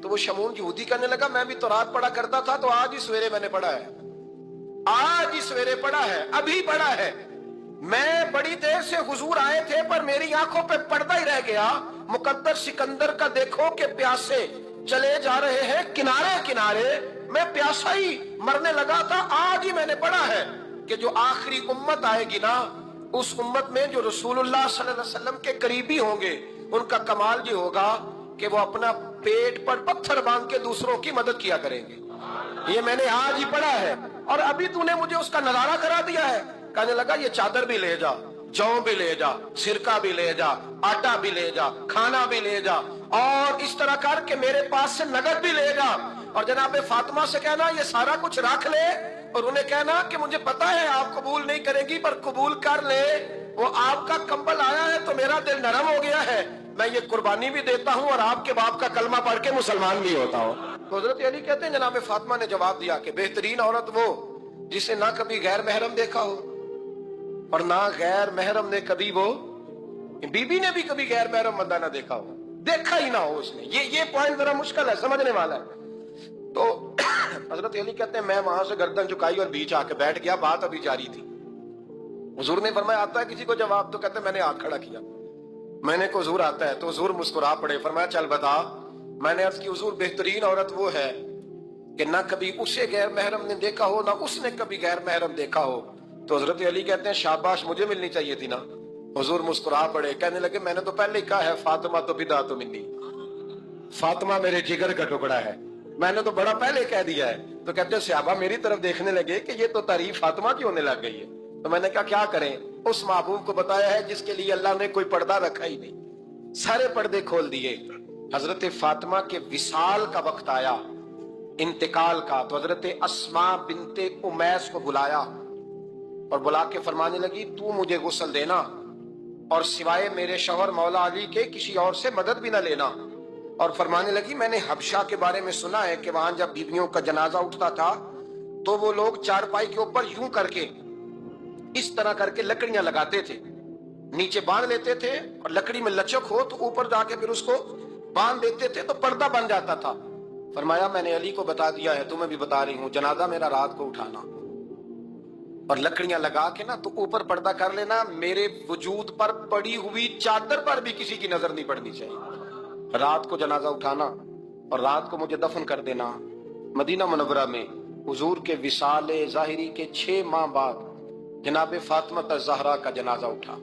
तो वो शमून यहूदी कहने लगा मैं भी तो रात पढ़ा करता था, तो आज ही सवेरे मैंने पढ़ा है, आज ही सवेरे पढ़ा है, अभी पढ़ा है। मैं बड़ी देर से हुजूर आए थे पर मेरी आंखों पे पर्दा ही रह गया। मुकद्दर सिकंदर का देखो कि प्यासे चले जा रहे हैं किनारे किनारे, मैं प्यासा ही मरने लगा था, आज ही मैंने पढ़ा है कि जो आखिरी उम्मत आएगी ना, उस उम्मत में जो रसूलुल्लाह सल्लल्लाहु अलैहि वसल्लम के करीबी होंगे, उनका कमाल ये होगा कि वो अपना पेट पर पत्थर बांध के दूसरों की मदद किया करेंगे। ये मैंने आज ही पढ़ा है और अभी तूने मुझे उसका नजारा करा दिया है। कहने लगा ये चादर भी ले जा, जौ भी ले जा, सिरका भी ले जा, आटा भी ले जा, खाना भी ले जा, और इस तरह कर के मेरे पास से नगद भी ले जा, और जनाब फातिमा से कहना ये सारा कुछ रख ले, और उन्हें कहना कि मुझे पता है आप कबूल नहीं करेंगी पर कबूल कर ले, वो आपका कंबल आया है तो मेरा दिल नरम हो गया है, मैं ये कुर्बानी भी देता हूँ और आपके बाप का कलमा पढ़ के मुसलमान भी होता हूँ। तो हजरत अली कहते हैं जनाब फातिमा ने जवाब दिया कि बेहतरीन औरत वो जिसे ना कभी गैर महरम देखा हो और ना गैर महरम ने कभी, वो बीबी ने भी कभी गैर महरम बंदा ना देखा हो, देखा ही ना हो उसने। ये पॉइंट जरा मुश्किल है, समझने वाला है। तो हजरत अली कहते हैं मैं वहां से गर्दन झुकाई और बीच आके बैठ गया, बात अभी जारी थी। हुजूर ने फरमाया आता है किसी को जवाब? तो कहते मैंने हाथ खड़ा किया, मैंने को हुजूर आता है, तो हुजूर मुस्कुरा पड़े, फरमाया चल बता। मैंने अर्ज की हुजूर बेहतरीन औरत वो है कि ना कभी उसे गैर महरम ने देखा हो, ना उसने कभी गैर महरम देखा हो। तो हजरत अली कहते हैं शाबाश, मुझे मिलनी चाहिए थी ना। हुजूर मुस्कुरा पड़े, कहने लगे मैंने तो पहले ही कहा है फातिमा तो बिदा तो मिन्नी, फातिमा मेरे जिगर का टुकड़ा है, मैंने तो बड़ा पहले कह दिया है। तो कहते हैं सहाबा मेरी तरफ देखने लगे कि ये तो तारीफ फातिमा की होने लग गई है। तो मैंने कहा क्या करें, उस महबूब को बताया है जिसके लिए अल्लाह ने कोई पर्दा रखा ही नहीं, सारे पर्दे खोल दिए। हजरत फातिमा के विसाल का वक्त आया, इंतकाल का, तो हजरत अस्मा बिनते उमैस को बुलाया और बुला के फरमाने लगी तू मुझे गुस्ल देना और सिवाय मेरे शौहर मौला अली के किसी और से मदद भी ना लेना। और फरमाने लगी मैंने हबशा के बारे में सुना है कि वहां जब बीवियों का जनाजा उठता था तो वो लोग चारपाई के ऊपर यूं करके इस तरह करके लकड़ियां लगाते थे, नीचे बांध लेते थे और लकड़ी में लचक हो तो ऊपर जाके फिर उसको बांध देते थे तो पर्दा बन जाता था। फरमाया मैंने अली को बता दिया है, तुम्हें भी बता रही हूँ, जनाजा मेरा रात को उठाना और लकड़ियां लगा के ना तो ऊपर पर्दा कर लेना, मेरे वजूद पर पड़ी हुई चादर पर भी किसी की नजर नहीं पड़नी चाहिए। रात को जनाजा उठाना और रात को मुझे दफन कर देना। मदीना मुनव्वरा में हुजूर के विसाले ज़ाहिरी के 6 माह बाद जनाब फातिमा ज़हरा का जनाजा उठा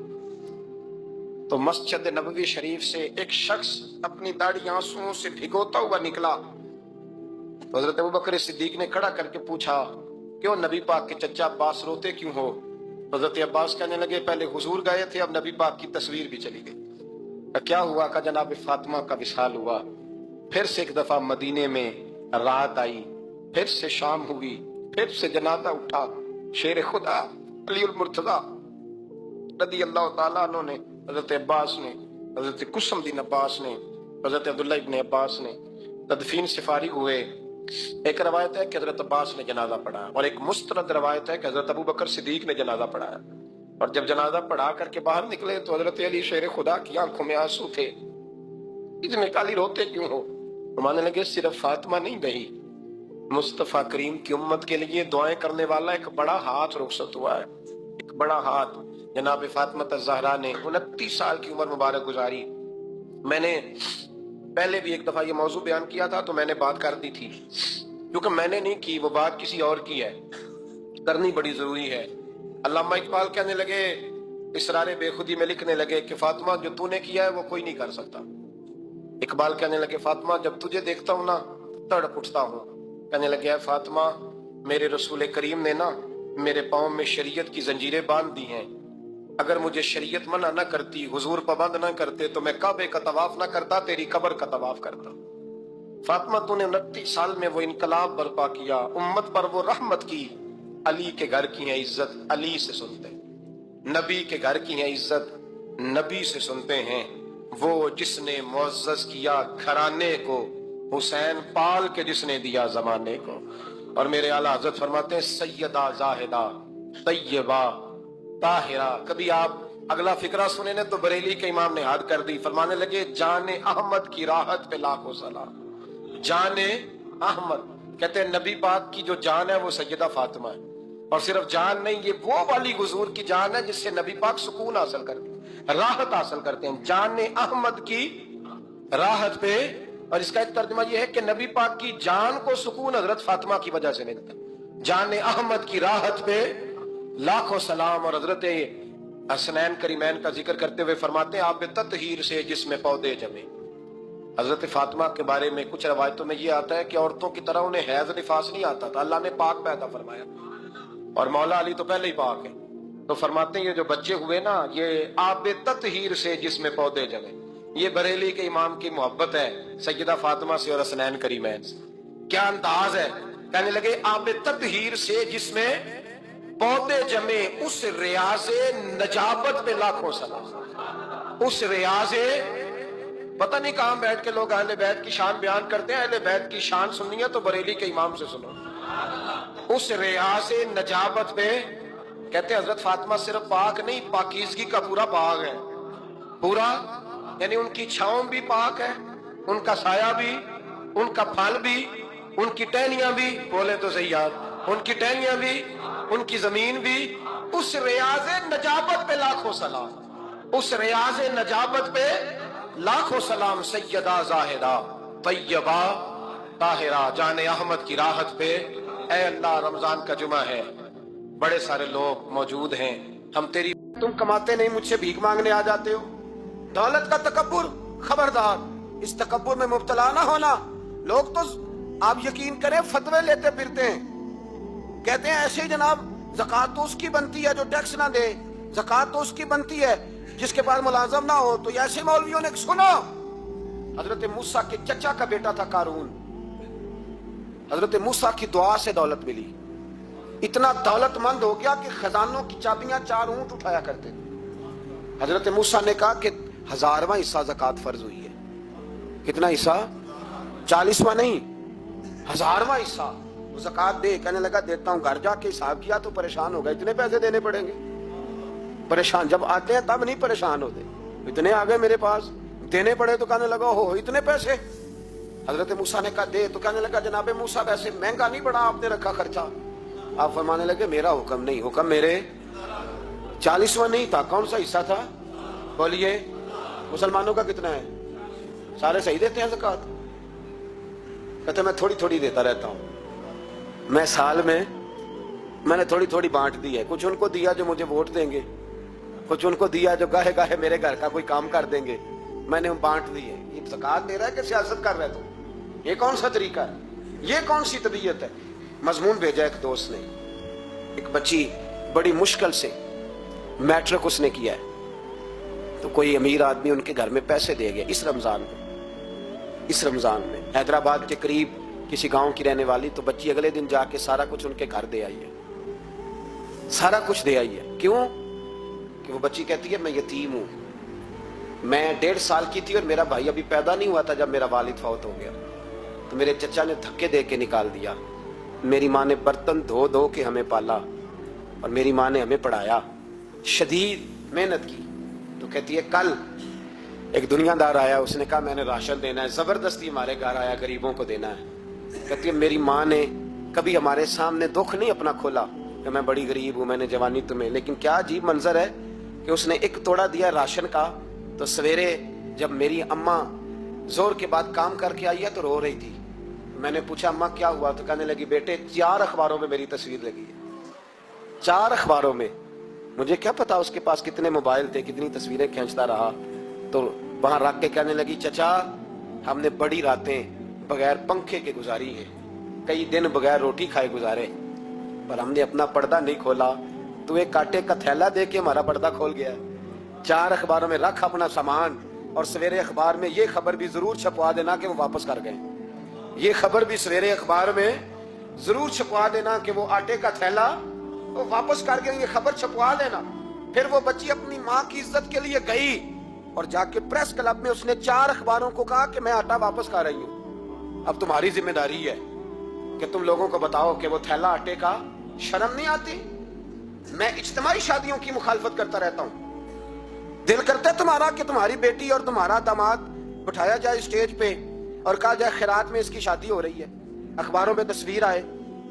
तो मस्जिद नबवी शरीफ से एक शख्स अपनी दाढ़ी आंसुओं से भिगोता हुआ निकला। तो हजरत अबू बकर सिद्दीक ने खड़ा करके पूछा क्यों नबी पाक के चचा अब्बास रोते क्यों हो? हजरत अब्बास कहने लगे पहले हुजूर गए थे, अब नबी पाक की तस्वीर भी चली गई। क्या हुआ? का जनाब फातिमा का विसाल हुआ, फिर से एक दफा मदीने में रात आई, फिर से शाम हुई, फिर से जनाजा उठा। शेर खुदा अली उल मुर्तजा रदी अल्लाह ताला अन्हु ने, हजरत अब्बास ने, हजरत कुसम बिन अब्बास ने, हजरत अब्दुल्लाह इब्न अब्बास ने तदफीन से फारिग हुए। एक रवायत है कि हजरत अब्बास ने जनाजा पढ़ाया और एक मुस्तरद रवायत है कि हजरत अबू बकर सिद्दीक ने जनाजा पढ़ाया। और जब जनाजा पढ़ा करके बाहर निकले तो हजरत अली शेर खुदा की आंखों में आंसू थे। इतने काली रोते क्यों हो? फरमाने लगे सिर्फ फातिमा नहीं गई, मुस्तफा करीम की उम्मत के लिए दुआएं करने वाला एक बड़ा हाथ रुखसत हुआ है, एक बड़ा हाथ। जनाब फातिमा ज़हरा ने 29 साल की उम्र मुबारक गुजारी। मैंने पहले भी एक दफा ये मौजू बयान किया था तो मैंने बात कर दी थी, क्योंकि मैंने नहीं की, वो बात किसी और की है, करनी बड़ी जरूरी है। अल्लामा इकबाल कहने लगे, इसरारे बेखुदी में लिखने लगे कि फातिमा जो तूने किया है वो कोई नहीं कर सकता। इकबाल कहने लगे फातिमा जब तुझे देखता हूं ना तड़प उठता हूं। कहने लगे फातिमा मेरे रसूल करीम ने ना मेरे पाँव में शरीयत की जंजीरें बांध दी हैं, अगर मुझे शरीयत मना न करती, हुजूर पाबंद न करते तो मैं काबे का तवाफ न करता, तेरी कब्र का तवाफ करता। फातिमा तूने 29 साल में वो इनकलाब बर्पा किया, उम्मत पर वो रहमत की। अली के घर की है इज्जत अली से सुनते, नबी के घर की है इज्जत नबी से सुनते हैं। वो जिसने मुअज़्ज़ज़ किया घराने को, हुसैन पाल के जिसने दिया जमाने को। और मेरे आला हज़रत फरमाते हैं सैयदा ज़ाहिदा तय्यबा ताहिरा। कभी आप अगला फिक्रा सुने ने तो बरेली के इमाम ने हद कर दी। फरमाने लगे जाने अहमद की राहत पे लाखों सलाम। जाने अहमद कहते हैं नबी पाक की जो जान है वो सैयदा फातिमा है, और सिर्फ जान नहीं, ये वो वाली हुजूर की जान है जिससे नबी पाक सुकून हासिल करते हैं, राहत हासिल करते हैं। जाने अहमद की राहत पे, और इसका एक तर्जुमा ये है कि नबी पाक की जान को सुकून हजरत फातिमा की वजह से मिलता है। जाने अहमद की राहत पे लाखों सलाम। और हजरत हसनैन करीमैन का जिक्र करते हुए फरमाते हैं आप ततहीर से जिसमें पौधे जमे। हजरत फातिमा के बारे में कुछ रवायतों में ये आता है कि औरतों की तरह उन्हें हैज निफास नहीं आता था, अल्लाह ने पाक पैदा फरमाया, और मौला अली तो पहले ही पाक है। तो फरमाते हैं ये जो बच्चे हुए ना ये आब ततहीर से जिसमें पौधे जमे, ये बरेली के इमाम की मोहब्बत है सैयदा फातिमा से और हसनैन करीमैन से। क्या अंदाज है। कहने लगे आब ततहीर से जिसमें पौधे जमे, उस रियाज़े नजाबत पे लाखों सलाम। उस रियाज़े, पता नहीं कहां बैठ के लोग अहले बैत की शान बयान करते हैं, अहले बैत की शान सुननी है तो बरेली के इमाम से सुनो। उस रियाज़े नजाबत पे कहते हैं हजरत फातिमा सिर्फ पाक नहीं, पाकीज़गी का पूरा बाग है, पूरा, यानी उनकी छांव भी पाक है, उनका साया भी, उनका फल भी, उनकी टहनियां भी, बोले तो सही यार, उनकी टहनियां भी, उनकी जमीन भी। उस रियाज़े नजाबत पे लाखों सलाम, उस रियाज़े नजाबत पे लाखों सलाम। सैयदा ज़ाहिदा तय्यबा ताहिरा जाने अहमद की राहत पे। ऐ अल्लाह रमजान का जुमा है, बड़े सारे लोग मौजूद हैं, हम तेरी, तुम कमाते नहीं मुझसे भीख मांगने आ जाते हो। दौलत का तकब्बुर, खबरदार इस तकब्बुर में मुब्तला ना होना। लोग तो आप यकीन करें फतवे लेते फिरते हैं, कहते हैं ऐसे ही जनाब ज़कात तो उसकी बनती है जो टैक्स ना दे, ज़कात तो उसकी बनती है जिसके पास मुलाजम ना हो। तो ऐसे मौलवियों ने सुना, हजरत मूसा के चचा का बेटा था कारून, हजरत मूसा की दुआ से दौलत मिली, इतना दौलतमंद हो गया कि खजानों की चाबियां 4 ऊंट उठाया करते थे। हजरत मूसा ने कहा कि 1000वां हिस्सा ज़कात फर्ज हुई है। कितना हिस्सा? 40वां नहीं, 1000वां हिस्सा वो ज़कात दे। कहने लगा देता हूं। घर जाके हिसाब किया तो परेशान हो गए, इतने पैसे देने पड़ेंगे। परेशान जब आते हैं तब नहीं परेशान होते, इतने आ गए मेरे पास, देने पड़े तो कहने लगा हो इतने पैसे। हजरत मूसा ने कहा दे, तो कहने लगा जनाब मूसा वैसे महंगा नहीं पड़ा आपने रखा खर्चा। आप फरमाने लगे मेरा हुक्म नहीं, हुक्म मेरे 40वां नहीं था, कौन सा हिस्सा था बोलिए? मुसलमानों का कितना है? सारे सही देते हैं ज़कात? कहते मैं थोड़ी थोड़ी देता रहता हूं, मैं साल में मैंने थोड़ी थोड़ी बांट दी है, कुछ उनको दिया जो मुझे वोट देंगे, कुछ उनको दिया जो गाहे गाहे मेरे घर का कोई काम कर देंगे, मैंने बांट दी है। ये ज़कात दे रहा है कि सियासत कर रहे तुम? ये कौन सा तरीका है? ये कौन सी तबीयत है? मजमून भेजा एक दोस्त ने, एक बच्ची बड़ी मुश्किल से मैट्रिक उसने किया है, तो कोई अमीर आदमी उनके घर में पैसे दे गया इस रमजान में, हैदराबाद के करीब किसी गांव की रहने वाली। तो बच्ची अगले दिन जाके सारा कुछ उनके घर दे आई है, सारा कुछ दे आई है। क्यों? कि वो बच्ची कहती है मैं यतीम हूं, मैं 1.5 साल की थी और मेरा भाई अभी पैदा नहीं हुआ था जब मेरा वालिद फौत हो गया, तो मेरे चचा ने धक्के दे के निकाल दिया। मेरी माँ ने बर्तन धो धो के हमें पाला और मेरी माँ ने हमें पढ़ाया, शदीद मेहनत की। तो कहती है कल ایک دنیادار آیا, اس نے کہا میں نے راشن دینا ہے, زبردستی ہمارے گھر آیا, غریبوں کو دینا ہے. کہتی ہے میری ماں نے کبھی ہمارے سامنے دکھ نہیں اپنا کھولا کہ میں بڑی غریب ہوں, میں نے جوانی تمہیں, لیکن کیا عجیب منظر ہے کہ اس نے ایک توڑا دیا راشن کا, تو سویرے جب میری اماں زور کے بعد کام کر کے آئی ہے تو رو رہی تھی. میں نے پوچھا اماں کیا ہوا, تو کہنے لگی بیٹے 4 اخباروں میں میری تصویر لگی ہے, 4 اخباروں میں. مجھے کیا پتا اس کے پاس کتنے موبائل تھے, کتنی تصویریں کھینچتا رہا. تو وہاں رکھ کے کہنے لگی چچا ہم نے بڑی راتیں بغیر پنکھے کے گزاری ہیں, کئی دن بغیر روٹی کھائے گزارے, پر ہم نے اپنا پردہ نہیں کھولا, تو ایک کانٹے کا تھیلا دے کے ہمارا پردہ کھول گیا. 4 اخباروں میں رکھ اپنا سامان, اور سویرے اخبار میں یہ خبر بھی ضرور چھپوا دینا کہ وہ واپس کر گئے. یہ خبر بھی سویرے اخبار میں ضرور چھپوا دینا کہ وہ آٹے کا تھیلا وہ واپس کر گئے, یہ خبر چھپوا دینا. پھر وہ بچی اپنی ماں کی عزت کے لیے گئی اور جا کے پریس کلب میں اس نے 4 اخباروں کو کہا کہ میں آٹا واپس کر رہی ہوں, اب تمہاری ذمہ داری ہے کہ تم لوگوں کو بتاؤ کہ وہ تھیلا آٹے کا. شرم نہیں آتی؟ میں اجتماعی شادیوں کی مخالفت کرتا رہتا ہوں. دل کرتا ہے تمہارا کہ تمہاری بیٹی اور تمہارا داماد بٹھایا جائے اسٹیج پہ اور کہا جائے خیرات میں اس کی شادی ہو رہی ہے, اخباروں میں تصویر آئے,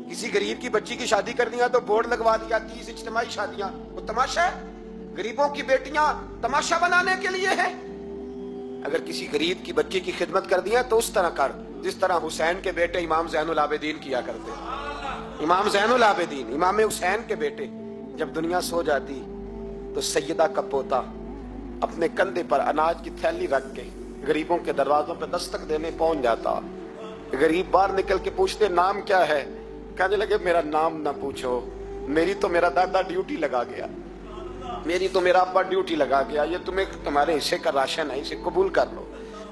کسی غریب کی بچی کی شادی کرنی ہے تو بورڈ لگوا دیا 30 اجتماعی شادیاں. وہ تماشا ہے؟ غریبوں کی بیٹیاں تماشا بنانے کے لیے ہیں. اگر کسی غریب کی بچی کی خدمت کر دیا تو اس طرح کر جس طرح حسین کے بیٹے امام زین العابدین کیا کرتے. امام زین العابدین, امام حسین کے بیٹے, جب دنیا سو جاتی تو سیدہ کا پوتا اپنے کندھے پر اناج کی تھیلی رکھ کے غریبوں کے دروازوں پہ دستک دینے پہنچ جاتا. غریب باہر نکل کے پوچھتے نام کیا ہے, کہنے لگے میرا نام نہ پوچھو, میری تو میرا دادا ڈیوٹی لگا گیا, میری تو میرا ابا ڈیوٹی لگا گیا, یہ تمہیں تمہارے حصے کا راشن ہے, اسے قبول کر لو.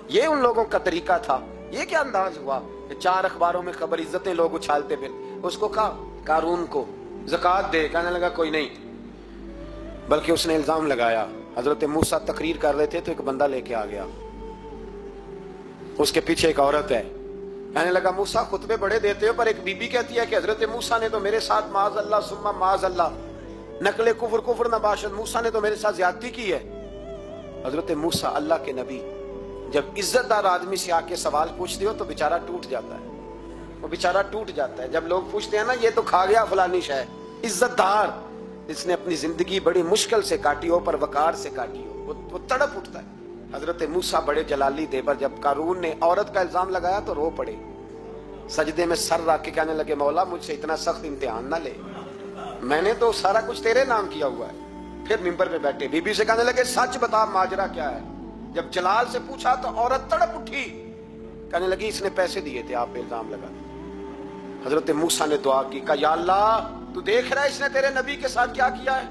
یہ ان لوگوں کا طریقہ تھا. یہ کیا انداز ہوا کہ 4 اخباروں میں خبر, عزتیں لوگ اچھالتے پھر. اس کو کہا قارون کو زکوٰۃ دے, کہنے لگا کوئی نہیں, بلکہ اس نے الزام لگایا. حضرت موسیٰ تقریر کر رہے تھے تو ایک بندہ لے کے آ گیا, اس کے پیچھے ایک عورت ہے. کہنے لگا موسیٰ خطبے بڑے دیتے ہو, پر ایک بی بی کہتی ہے کہ حضرت موسیٰ نے تو میرے ساتھ معاذ اللہ ثم معاذ اللہ, نقل کفر نہ باشد, موسیٰ نے تو میرے ساتھ زیادتی کی ہے. حضرت موسیٰ اللہ کے نبی جب عزت دار آدمی سے آ کے سوال پوچھتے ہو تو بیچارہ ٹوٹ جاتا ہے, وہ بیچارہ ٹوٹ جاتا ہے. جب لوگ پوچھتے ہیں نا یہ تو کھا گیا فلانی شے, عزت دار اس نے اپنی زندگی بڑی مشکل سے کاٹی ہو, پر وقار سے کاٹی ہو, وہ تڑپ اٹھتا ہے. حضرت موسیٰ بڑے جلالی دیور, جب قارون نے عورت کا الزام لگایا تو رو پڑے, سجدے میں سر رکھ کے کہنے لگے مولا مجھ سے اتنا سخت امتحان نہ لے, میں نے تو سارا کچھ تیرے نام کیا ہوا ہے. پھر ممبر پہ بیٹھے بی بی سے کہنے لگے سچ بتا ماجرا کیا ہے. جب جلال سے پوچھا تو عورت تڑپ اٹھی, کہنے لگی اس نے پیسے دیے تھے, آپ پہ الزام لگا. حضرت موسیٰ نے دعا کی, کہا یا اللہ تو دیکھ رہا ہے اس نے تیرے نبی کے ساتھ کیا کیا ہے.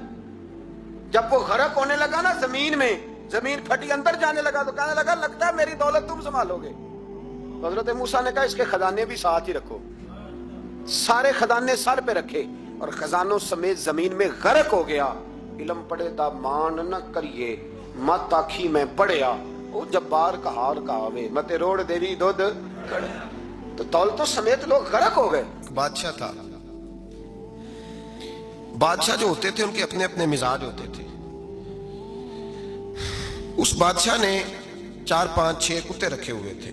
جب وہ غرق ہونے لگا نا زمین میں, زمین پھٹی اندر جانے لگا تو کہنے لگا لگتا ہے میری دولت تم سنبھالو گے. حضرت موسیٰ نے کہا اس کے خزانے بھی ساتھ ہی رکھو. سارے خزانے سر پہ رکھے اور خزانوں سمیت زمین میں غرق ہو گیا. علم پڑے دا مان نہ کریے, مت آکھی میں پڑھیا, او جبار کہار کہاوے, مت روڑ دیوی دودھ کڑ. تو دولتوں سمیت لوگ غرق ہو گئے. بادشاہ تھا, بادشاہ جو ہوتے تھے ان کے اپنے اپنے مزاج ہوتے تھے. اس بادشاہ نے 4 5 6 کتے رکھے ہوئے تھے,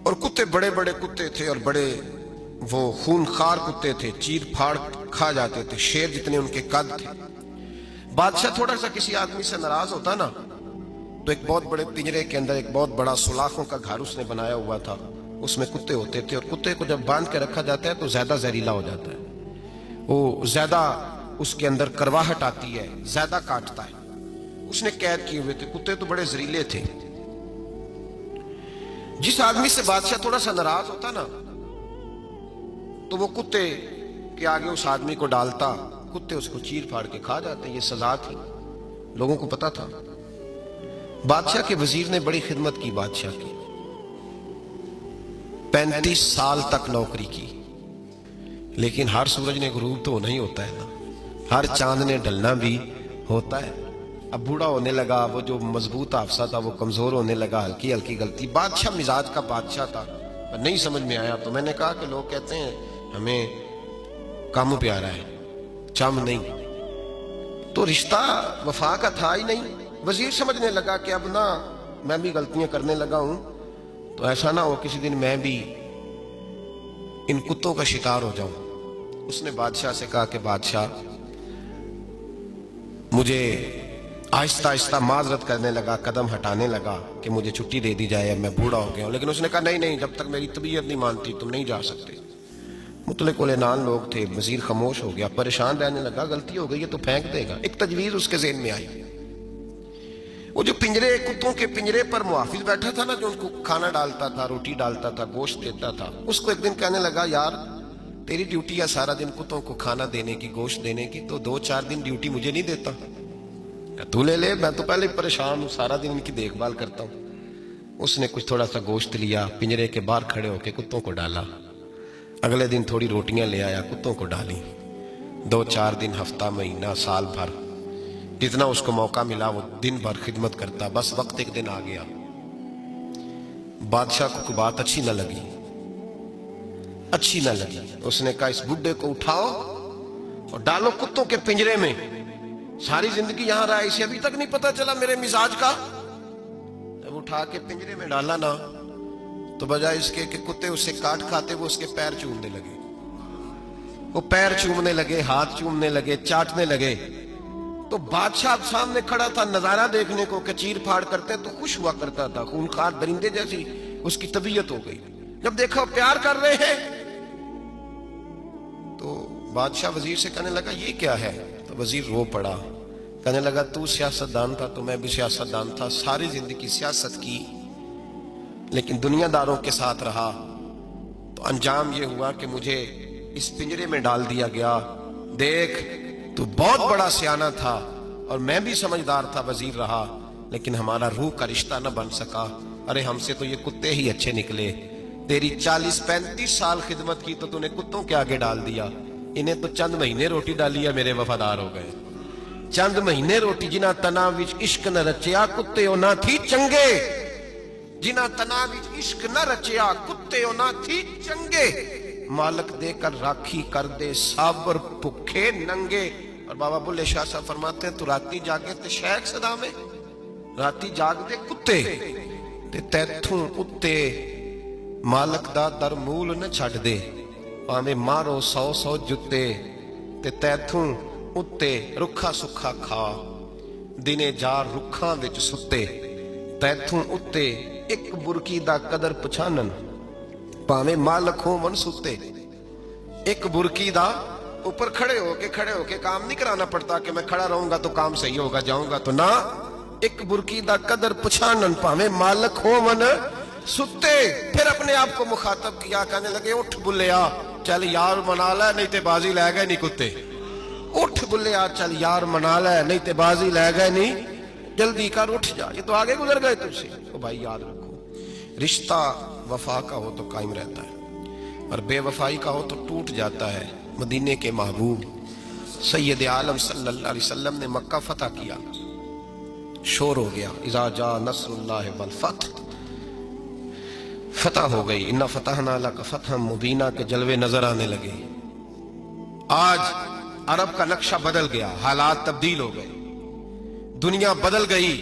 اور کتے بڑے بڑے کتے تھے, اور بڑے وہ خون خار کتے تھے, چیر پھاڑ کھا جاتے تھے, شیر جتنے ان کے قد تھے. بادشاہ تھوڑا سا کسی آدمی سے ناراض ہوتا نا تو ایک بہت بڑے پنجرے کے اندر ایک بہت بڑا سلاخوں کا گھر اس نے بنایا ہوا تھا, اس میں کتے ہوتے تھے, اور کتے کو جب باندھ کے رکھا جاتا ہے تو زیادہ زہریلا ہو جاتا ہے, وہ زیادہ اس کے اندر کرواہٹ آتی ہے, زیادہ کاٹتا ہے. اس نے قید کیے ہوئے تھے, کتے تو بڑے زہریلے تھے. جس آدمی سے بادشاہ تھوڑا سا ناراض ہوتا نا تو وہ کتے کے آگے اس آدمی کو ڈالتا, کتے اس کو چیر پھاڑ کے کھا جاتے. یہ سزا تھی, لوگوں کو پتا تھا. بادشاہ کے وزیر نے بڑی خدمت کی بادشاہ کی, 35 سال تک نوکری کی, لیکن ہر سورج نے غروب تو ہونا ہی ہوتا ہے نا, ہر چاند نے ڈھلنا بھی ہوتا ہے. اب بوڑھا ہونے لگا, وہ جو مضبوط حافظہ تھا وہ کمزور ہونے لگا, ہلکی ہلکی غلطی. بادشاہ مزاج کا بادشاہ تھا, نہیں سمجھ میں آیا تو میں نے کہا کہ لوگ کہتے ہیں ہمیں کام پیارا ہے, چم نہیں, تو رشتہ وفا کا تھا ہی نہیں. वजीर समझने लगा कि अब ना मैं भी गलतियां करने लगा हूं, तो ऐसा ना हो किसी दिन मैं भी इन कुत्तों का शिकार हो जाऊं। उसने बादशाह से कहा कि बादशाह, मुझे आहिस्ता आहिस्ता माजरत करने लगा, कदम हटाने लगा कि मुझे छुट्टी दे दी जाए, अब मैं बूढ़ा हो गया हूं। लेकिन उसने कहा नहीं नहीं, जब तक मेरी तबीयत नहीं मानती तुम नहीं जा सकते। मुतलक उलेनान लोग थे। वजीर खामोश हो गया, परेशान रहने लगा, गलती हो गई है तो फेंक देगा। एक तजवीज उसके ज़हन में आई। वो जो पिंजरे, कुत्तों के पिंजरे पर मुहाफिज बैठा था ना, जो उनको खाना डालता था, रोटी डालता था, गोश्त देता था, उसको एक दिन कहने लगा, यार तेरी ड्यूटी है सारा दिन कुत्तों को खाना देने की, गोश्त देने की, तो 2-4 दिन ड्यूटी मुझे नहीं देता? तू ले ले, मैं तो पहले ही परेशान हूं, सारा दिन इनकी देखभाल करता हूं। उसने कुछ थोड़ा सा गोश्त लिया, पिंजरे के बाहर खड़े होकर कुत्तों को डाला। अगले दिन थोड़ी रोटियां ले आया, कुत्तों को डाली। 2-4 दिन, हफ्ता, महीना, साल भर, जितना उसको मौका मिला वो दिन भर खिदमत करता। बस वक्त एक दिन आ गया, बादशाह को कोई बात अच्छी न लगी, अच्छी न लगी। उसने कहा इस बुड्ढे को उठाओ और डालो कुत्तों के पिंजरे में। सारी जिंदगी यहां रहा, इसे अभी तक नहीं पता चला मेरे मिजाज का। जब उठा के पिंजरे में डाला ना, तो बजाय इसके कि कुत्ते उससे काट खाते, वो उसके पैर चूमने लगे। वो पैर चूमने लगे, हाथ चूमने लगे, चाटने लगे। तो बादशाह सामने खड़ा था नजारा देखने को कि चीर फाड़ करते तो खुश हुआ करता था, खूंखार दरिंदे जैसी उसकी तबीयत हो गई। जब देखा प्यार कर रहे हैं, तो बादशाह वजीर से कहने लगा ये क्या है? तो वजीर रो पड़ा, कहने लगा तू सियासतदान था तो मैं भी सियासतदान था, सारी जिंदगी सियासत की, लेकिन दुनियादारों के साथ रहा, तो अंजाम ये हुआ कि मुझे इस पिंजरे में डाल दिया गया। देख, तू बहुत बड़ा सियाना था और मैं भी समझदार था, वजीर रहा, लेकिन हमारा रूह का रिश्ता न बन सका। अरे हमसे तो ये कुत्ते ही अच्छे निकले। तेरी 40-35 साल खिदमत की तो तूने कुत्तों के आगे डाल दिया। इन्हें तो चंद महीने रोटी डाली है, मेरे वफादार हो गए। चंद महीने रोटी, जिन्हां तना विच इश्क न रचिया, कुत्ते ओ ना थी चंगे। जिन्हां तना विच इश्क न रचिया, कुत्ते ओ ना थी चंगे। मालक देकर राखी कर दे साबर भुखे नंगे। और बाबा बुल्ले शाह साहब फरमाते हैं, तू राती जागे ते शेख सदा में, राती जागदे कुत्ते ते तैथों उत्ते मालक दा दर मूल न छड्ड दे। भावें मारो 100-100 जुत्ते ते तैथों उत्ते रुखा सुखा खा। दिने जार रुखां विच सुत्ते तैथों उत्ते एक बुरकी दा कदर पछानन। भावें मालक हो मन सुते। एक बुरकी दा ऊपर खड़े होके काम नहीं कराना पड़ता कि मैं खड़ा रहूंगा तो काम सही होगा, जाऊंगा तो ना। एक बुरकी दा कदर पछानन, भावें मालक हो मन सुते। फिर अपने आप को मुखातब किया, कहने लगे उठ बुल्लिया चल यार मना ले, नहीं ते बाजी लै गए नहीं कुत्ते। उठ बुल्लिया चल यार मना ले, नहीं ते बाजी लै गए नहीं, जल्दी कर उठ जा, ये तो आगे गुजर गए तुझसे। तो भाई याद रखो, रिश्ता वफा का हो तो कायम रहता है और बेवफाई का हो तो टूट जाता है। मदीने के महबूब सैयद आलम सल्लल्लाहु अलैहि वसल्लम ने मक्का फतह किया, शोर हो गया, इज़ा जा नस्रुल्लाह वल फतह, फतह हो गई। इन्ना फतहना लका फतहम मुबीना के जलवे नजर आने लगे। आज अरब का नक्शा बदल गया, हालात तब्दील हो गए, दुनिया बदल गई।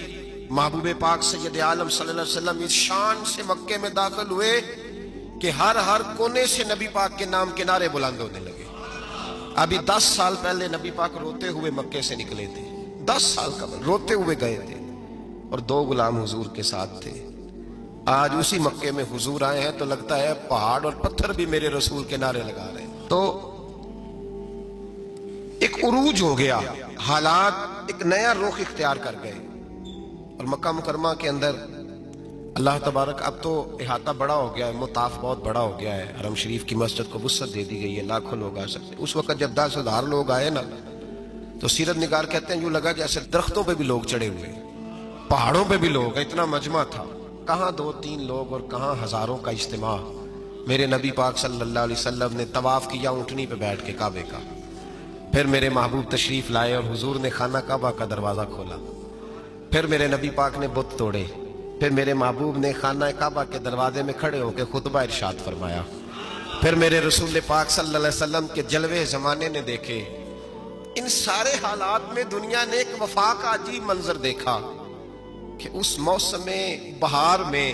महबूब पाक सैयद आलम सल्लल्लाहु अलैहि वसल्लम इस शान से मक्के में दाखिल हुए कि हर कोने से नबी पाक के नाम के नारे बुलंद होने लगे। अभी 10 साल पहले नबी पाक रोते हुए मक्के से निकले थे, 10 साल कबल रोते हुए गए थे और 2 गुलाम हुजूर के साथ थे। आज उसी मक्के में हुजूर आए हैं तो लगता है पहाड़ और पत्थर भी मेरे रसूल के नारे लगा रहे हैं। तो एक उरूज हो गया, हालात एक नया रुख इख्तियार कर गए और मक्का मुकरमा के अंदर अल्लाह तबारक, अब तो इहाता बड़ा हो गया है, मुताफ बहुत बड़ा हो गया है, हरम शरीफ की मस्जिद को वुसअत दे दी गई है, लाखों लोग आ सकते। उस वक्त जब 10,000 लोग आए ना, तो सीरत निगार कहते हैं यूं लगा जैसे दरख्तों पे भी लोग चढ़े हुए, पहाड़ों पे भी लोग, इतना मजमा था। कहाँ 2-3 लोग और कहाँ हजारों का इज्तिमा। मेरे नबी पाक सल्लल्लाहु अलैहि वसल्लम ने तवाफ किया ऊँटनी पे बैठ के काबे का। फिर मेरे महबूब तशरीफ लाए और हुजूर ने खाना काबा का दरवाजा खोला। फिर मेरे नबी पाक ने बुत तोड़े। फिर मेरे महबूब ने खाना काबा के दरवाजे में खड़े होकर खुतबा इरशाद फरमाया। फिर मेरे रसूल पाक सल्लल्लाहु अलैहि वसल्लम के जलवे जमाने ने देखे। इन सारे हालात में दुनिया ने एक वफा का अजीब मंजर देखा। کہ اس मौसम बहार में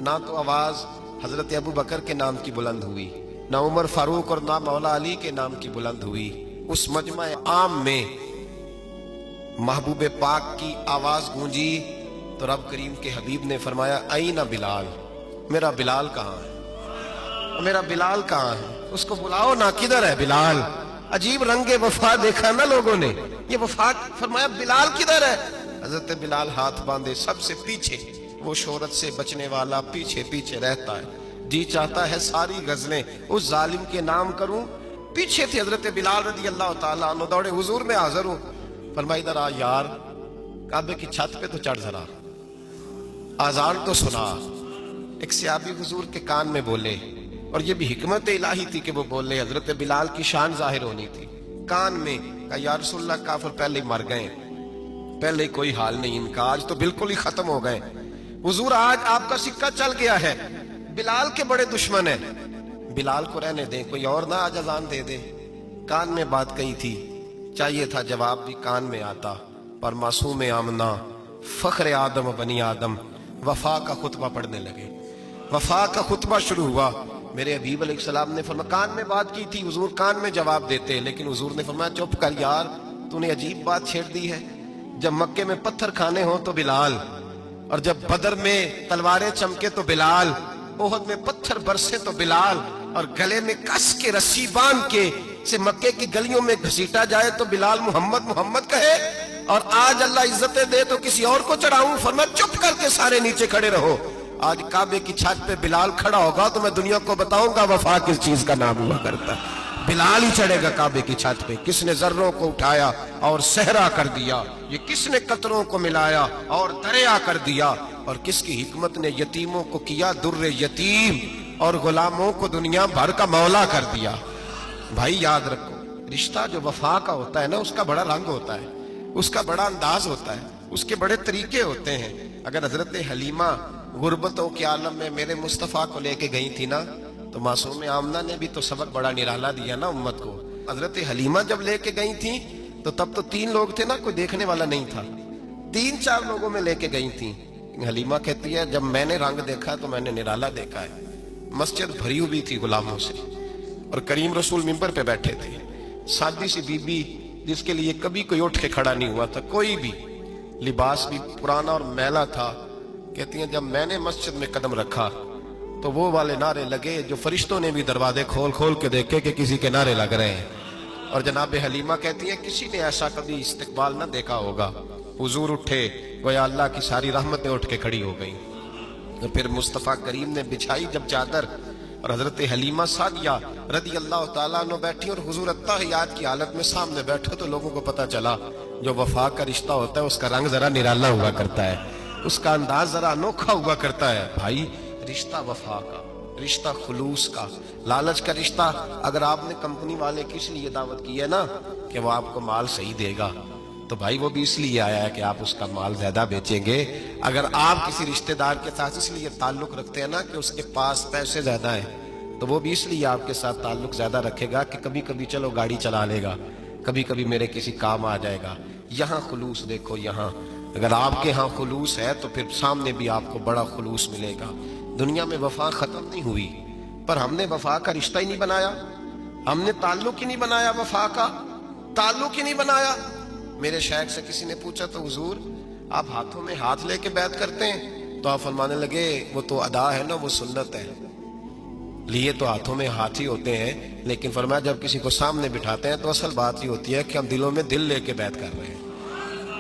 ना तो आवाज हजरत अबू बकर के नाम की बुलंद हुई, ना उमर फारूक और ना मौला अली के नाम की बुलंद हुई। उस मजमा आम में महबूब पाक की आवाज गूंजी तो रब करीम के हबीब ने फरमाया आईना बिलाल, मेरा बिलाल कहाँ है, मेरा बिलाल कहाँ है, उसको बुलाओ ना, किधर है बिलाल। अजीब रंगे वफा देखा ना लोगों ने, ये वफा। फरमाया बिलाल किधर है। हजरत बिलाल हाथ बांधे, सबसे पीछे, वो शोहरत से बचने वाला पीछे पीछे रहता है। जी चाहता है सारी गजलें उस जालिम के नाम करूं। पीछे थे हजरत बिलाल रदी अल्लाह ताला अन्हु, दौड़े हुजूर में हाजिर हूं। फरमाया इधर आ यार, काबे की छत पे तो चढ़ जरा, आजान तो सुना। एक सहाबी हुजूर के कान में बोले, और ये भी हिकमत इलाही थी कि वो बोले, हजरत बिलाल की शान जाहिर होनी थी। कान में कहा या रसूलल्लाह, काफिर पहले ही मर गए, पहले ही कोई हाल नहीं इनका, आज तो बिल्कुल ही खत्म हो गए। हुजूर आज आपका सिक्का चल गया है, बिलाल के बड़े दुश्मन है, बिलाल को रहने दें, कोई और ना आज अजान दे दे। कान में बात कही थी, चाहिए था जवाब भी कान में आता, पर मासूम आमना फख्र आदम बनी आदम वफा का खुतबा पढ़ने लगे। वफा का खुतबा शुरू हुआ। मेरे हबीब अलैहिस्सलाम ने फरमाया, कान में बात की थी, हुजूर कान में जवाब देते, लेकिन हुजूर ने फरमाया चुप कर यार, तूने अजीब बात छेड़ दी है। जब मक्के में पत्थर खाने हो तो बिलाल, और जब बदर में तलवारें चमके तो बिलाल, ओहद में पत्थर बरसे तो बिलाल, और गले में कस के रस्सी बांध के से मक्के की गलियों में घसीटा जाए तो बिलाल मोहम्मद मोहम्मद कहे, और आज अल्लाह इज्जतें दे तो किसी और को चढ़ाऊं। फरमाया चुप करके सारे नीचे खड़े रहो। आज काबे की छत पे बिलाल खड़ा होगा तो मैं दुनिया को बताऊंगा वफा किस चीज का नाम हुआ करता है। बिलाल ही चढ़ेगा काबे की छत पे। किसने जर्रों को उठाया और सहरा कर दिया, ये किसने कतरों को मिलाया और दरिया कर दिया, और किसकी हिकमत ने यतीमों को किया दुर्रे यतीम और गुलामों को दुनिया भर का मौला कर दिया। भाई याद रखो, रिश्ता जो वफा का होता है ना, उसका बड़ा रंग होता है, उसका बड़ा अंदाज होता है, उसके बड़े तरीके होते हैं। अगर हजरत हलीमा गुर्बतों के आलम में मेरे मुस्तफ़ा को लेके गई थी ना, तो मासूम आमना ने भी तो सबक बड़ा निराला दिया ना उम्मत को। हजरत हलीमा जब लेके गई थी तो तब तो 3 लोग थे ना, कोई देखने वाला नहीं था, 3-4 लोगों में लेके गई थी। हलीमा कहती है जब मैंने रंग देखा तो मैंने निराला देखा है। मस्जिद भरी हुई थी गुलामों से, और करीम रसूल मिंबर पे बैठे थे। सादी सी बीबी जिसके लिए कभी कोई उठ के खड़ा नहीं हुआ था, कोई भी, लिबास भी पुराना और मैला था। कहती हैं जब मैंने मस्जिद में कदम रखा तो वो वाले नारे लगे जो फरिश्तों ने भी दरवाजे खोल खोल के देखे कि किसी के नारे लग रहे हैं। और जनाब हलीमा कहती हैं किसी ने ऐसा कभी इस्तिकबाल ना देखा होगा। हुजूर उठे, गोया अल्लाह की सारी रहमतें उठ के खड़ी हो गई। तो फिर मुस्तफ़ा करीम ने बिछाई जब चादर, और हजरत हलीमा सादिया रदी अल्लाह ताला अन्हा बैठी, और हुजूर अत्ताहियात की हालत में सामने बैठे, तो लोगों को पता चला जो वफा का रिश्ता होता है उसका रंग जरा निराला हुआ करता है, उसका अंदाज जरा अनोखा हुआ करता है। भाई रिश्ता वफा का, रिश्ता खुलूस का, लालच का रिश्ता। अगर आपने कंपनी वाले की इसलिए दावत की है ना कि वो आपको माल सही देगा, तो भाई वो भी इसलिए आया है कि आप उसका माल ज्यादा बेचेंगे। अगर आप किसी रिश्तेदार के साथ इसलिए ताल्लुक रखते हैं ना कि उसके पास पैसे ज्यादा हैं, तो वो भी इसलिए आपके साथ ताल्लुक ज्यादा रखेगा कि कभी कभी चलो गाड़ी चला लेगा, कभी कभी मेरे किसी काम आ जाएगा। यहाँ खुलूस देखो, यहाँ अगर आपके यहाँ खुलूस है तो फिर सामने भी आपको बड़ा खुलूस मिलेगा। दुनिया में वफा खत्म नहीं हुई, पर हमने वफा का रिश्ता ही नहीं बनाया, हमने ताल्लुक ही नहीं बनाया, वफा का ताल्लुक ही नहीं बनाया। मेरे शेख से किसी ने पूछा तो हुजूर आप हाथों में हाथ लेके बैत करते हैं? तो आप फरमाने लगे वो तो अदा है ना, वो सुन्नत है, लिए तो हाथों में हाथ ही होते हैं, लेकिन फरमाया जब किसी को सामने बिठाते हैं तो असल बात ये होती है कि हम दिलों में दिल लेके बैत कर रहे हैं,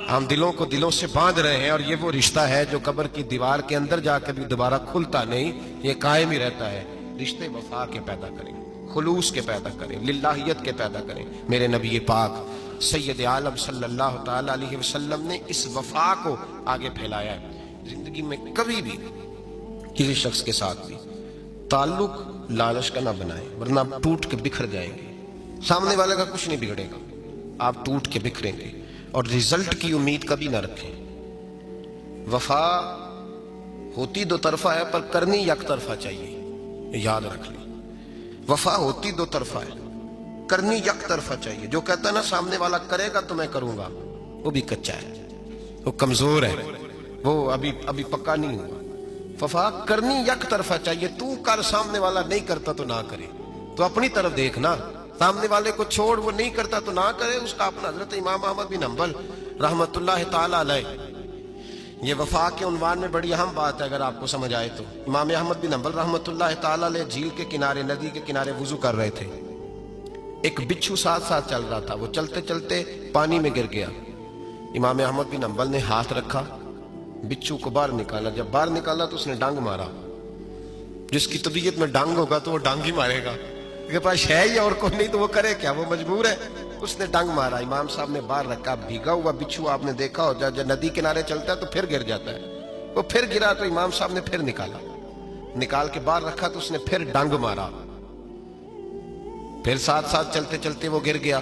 हम दिलों को दिलों से बांध रहे हैं। और ये वो रिश्ता है जो कब्र की दीवार के अंदर जाकर भी दोबारा खुलता नहीं, ये कायम ही रहता है। रिश्ते वफा के पैदा करें, खुलूस के पैदा करें, लिल्लाहियत के पैदा करें। मेरे नबी पाक सैयद आलम सल्लल्लाहु ताला अलैहि वसल्लम ने इस वफा को आगे फैलाया है। जिंदगी में कभी भी किसी शख्स के साथ भी ताल्लुक लालच का ना बनाए, वरना आप टूट के बिखर जाएंगे। सामने वाले का कुछ नहीं बिगड़ेगा, आप टूट के बिखरेंगे। और रिजल्ट की उम्मीद कभी ना रखें। वफा होती दो तरफा है पर करनी एक तरफा चाहिए, याद रख लें। वफा होती दो तरफा है, करनी एक तरफा चाहिए। जो कहता है ना सामने वाला करेगा तो मैं करूंगा, वो भी कच्चा है, वो कमजोर है, وہ ابھی پکا نہیں ہوا. وفا کرنی یک طرفہ چاہیے. تو کر, سامنے والا نہیں کرتا تو نہ کرے. تو اپنی طرف دیکھنا, سامنے والے کو چھوڑ, وہ نہیں کرتا تو نہ کرے. اس کا اپنا. حضرت امام احمد بن حنبل رحمت اللہ تعالی علیہ, یہ وفا کے عنوان میں بڑی اہم بات ہے اگر آپ کو سمجھ آئے تو. امام احمد بن حنبل رحمت اللہ تعالی علیہ جھیل کے کنارے, ندی کے کنارے وضو کر رہے تھے. ایک بچھو ساتھ ساتھ چل رہا تھا, وہ چلتے چلتے پانی میں گر گیا. امام احمد بن حنبل نے ہاتھ رکھا, بچھو کو باہر نکالا. جب باہر نکالا تو اس نے ڈانگ مارا. جس کی طبیعت میں ڈانگ ہوگا تو وہ ڈانگ ہی مارے گا, کے پاس ہے ہی اور کوئی نہیں تو وہ کرے کیا, وہ مجبور ہے. اس نے ڈانگ مارا, امام صاحب نے باہر رکھا. بھیگا ہوا بچھو آپ نے دیکھا ہو, جب ندی کنارے چلتا ہے تو پھر گر جاتا ہے. وہ پھر گرا تو امام صاحب نے پھر نکالا, نکال کے باہر رکھا تو اس نے پھر ڈانگ مارا. پھر ساتھ ساتھ چلتے چلتے وہ گر گیا.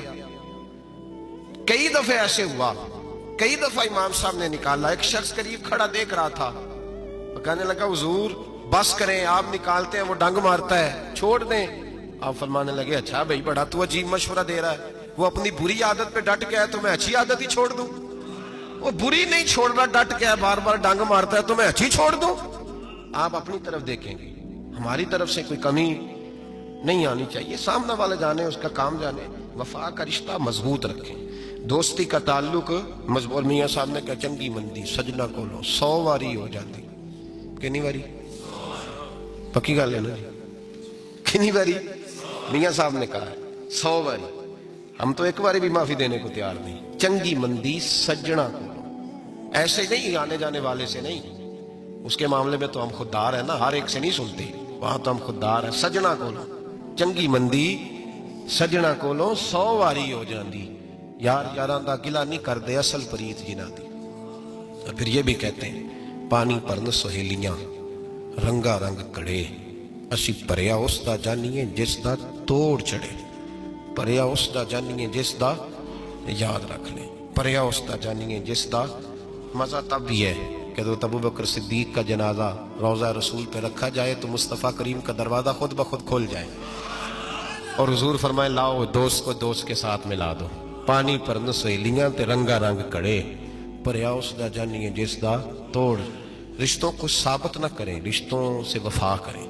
کئی دفعے ایسے ہوا, کئی دفعہ امام صاحب نے نکالا. ایک شخص قریب کھڑا دیکھ رہا تھا, وہ کہنے لگا حضور بس کریں, آپ نکالتے ہیں وہ ڈنگ مارتا ہے, چھوڑ دیں. آپ فرمانے لگے اچھا بھائی بڑا تو عجیب مشورہ دے رہا ہے. وہ اپنی بری عادت پہ ڈٹ گیا ہے تو میں اچھی عادت ہی چھوڑ دوں. وہ بری نہیں چھوڑ رہا, ڈٹ گیا ہے, بار بار ڈنگ مارتا ہے تو میں اچھی چھوڑ دوں. آپ اپنی طرف دیکھیں گے, ہماری طرف سے کوئی کمی نہیں آنی چاہیے. سامنے والا جانے, اس کا کام جانے. وفا کا رشتہ مضبوط رکھیں, دوستی کا تعلق مضبوط. میاں صاحب نے کہا چنگی مندی سجنا کو لو 100 واری ہو جاتی. کنی واری پکی گل ہے نا جی, کنی واری میاں صاحب نے کہا 100 واری. ہم تو ایک باری بھی معافی دینے کو تیار نہیں. چنگی مندی سجنا کو لو, ایسے نہیں آنے جانے والے سے نہیں. اس کے معاملے میں تو ہم خوددار ہیں نا, ہر ایک سے نہیں سنتے, وہاں تو ہم خوددار ہیں. سجنا کو لو, چنگی مندی سجنا کو لو 100 واری ہو جاندی. یار یاراں دا گلا نہیں کر دے اصل پریت جنہ دی. اور پھر یہ بھی کہتے ہیں پانی پرن سہیلیاں رنگا رنگ کڑے, اسی پریا اس دا جانیے جس دا توڑ چڑے. پریا اس دا جانیے جس دا, یاد رکھ لیں, پریا اس دا جانیے جس دا. مزہ تب بھی ہے کہ ابو بکر صدیق کا جنازہ روضہ رسول پہ رکھا جائے تو مصطفیٰ کریم کا دروازہ خود بخود کھل جائے اور حضور فرمائے لاؤ دوست کو دوست کے ساتھ ملا دو. پانی پرن سہیلیاں تے رنگا رنگ کڑے, پریا اس دا جانیے جس دا توڑ. رشتوں کو ثابت نہ کریں, رشتوں سے وفا کریں.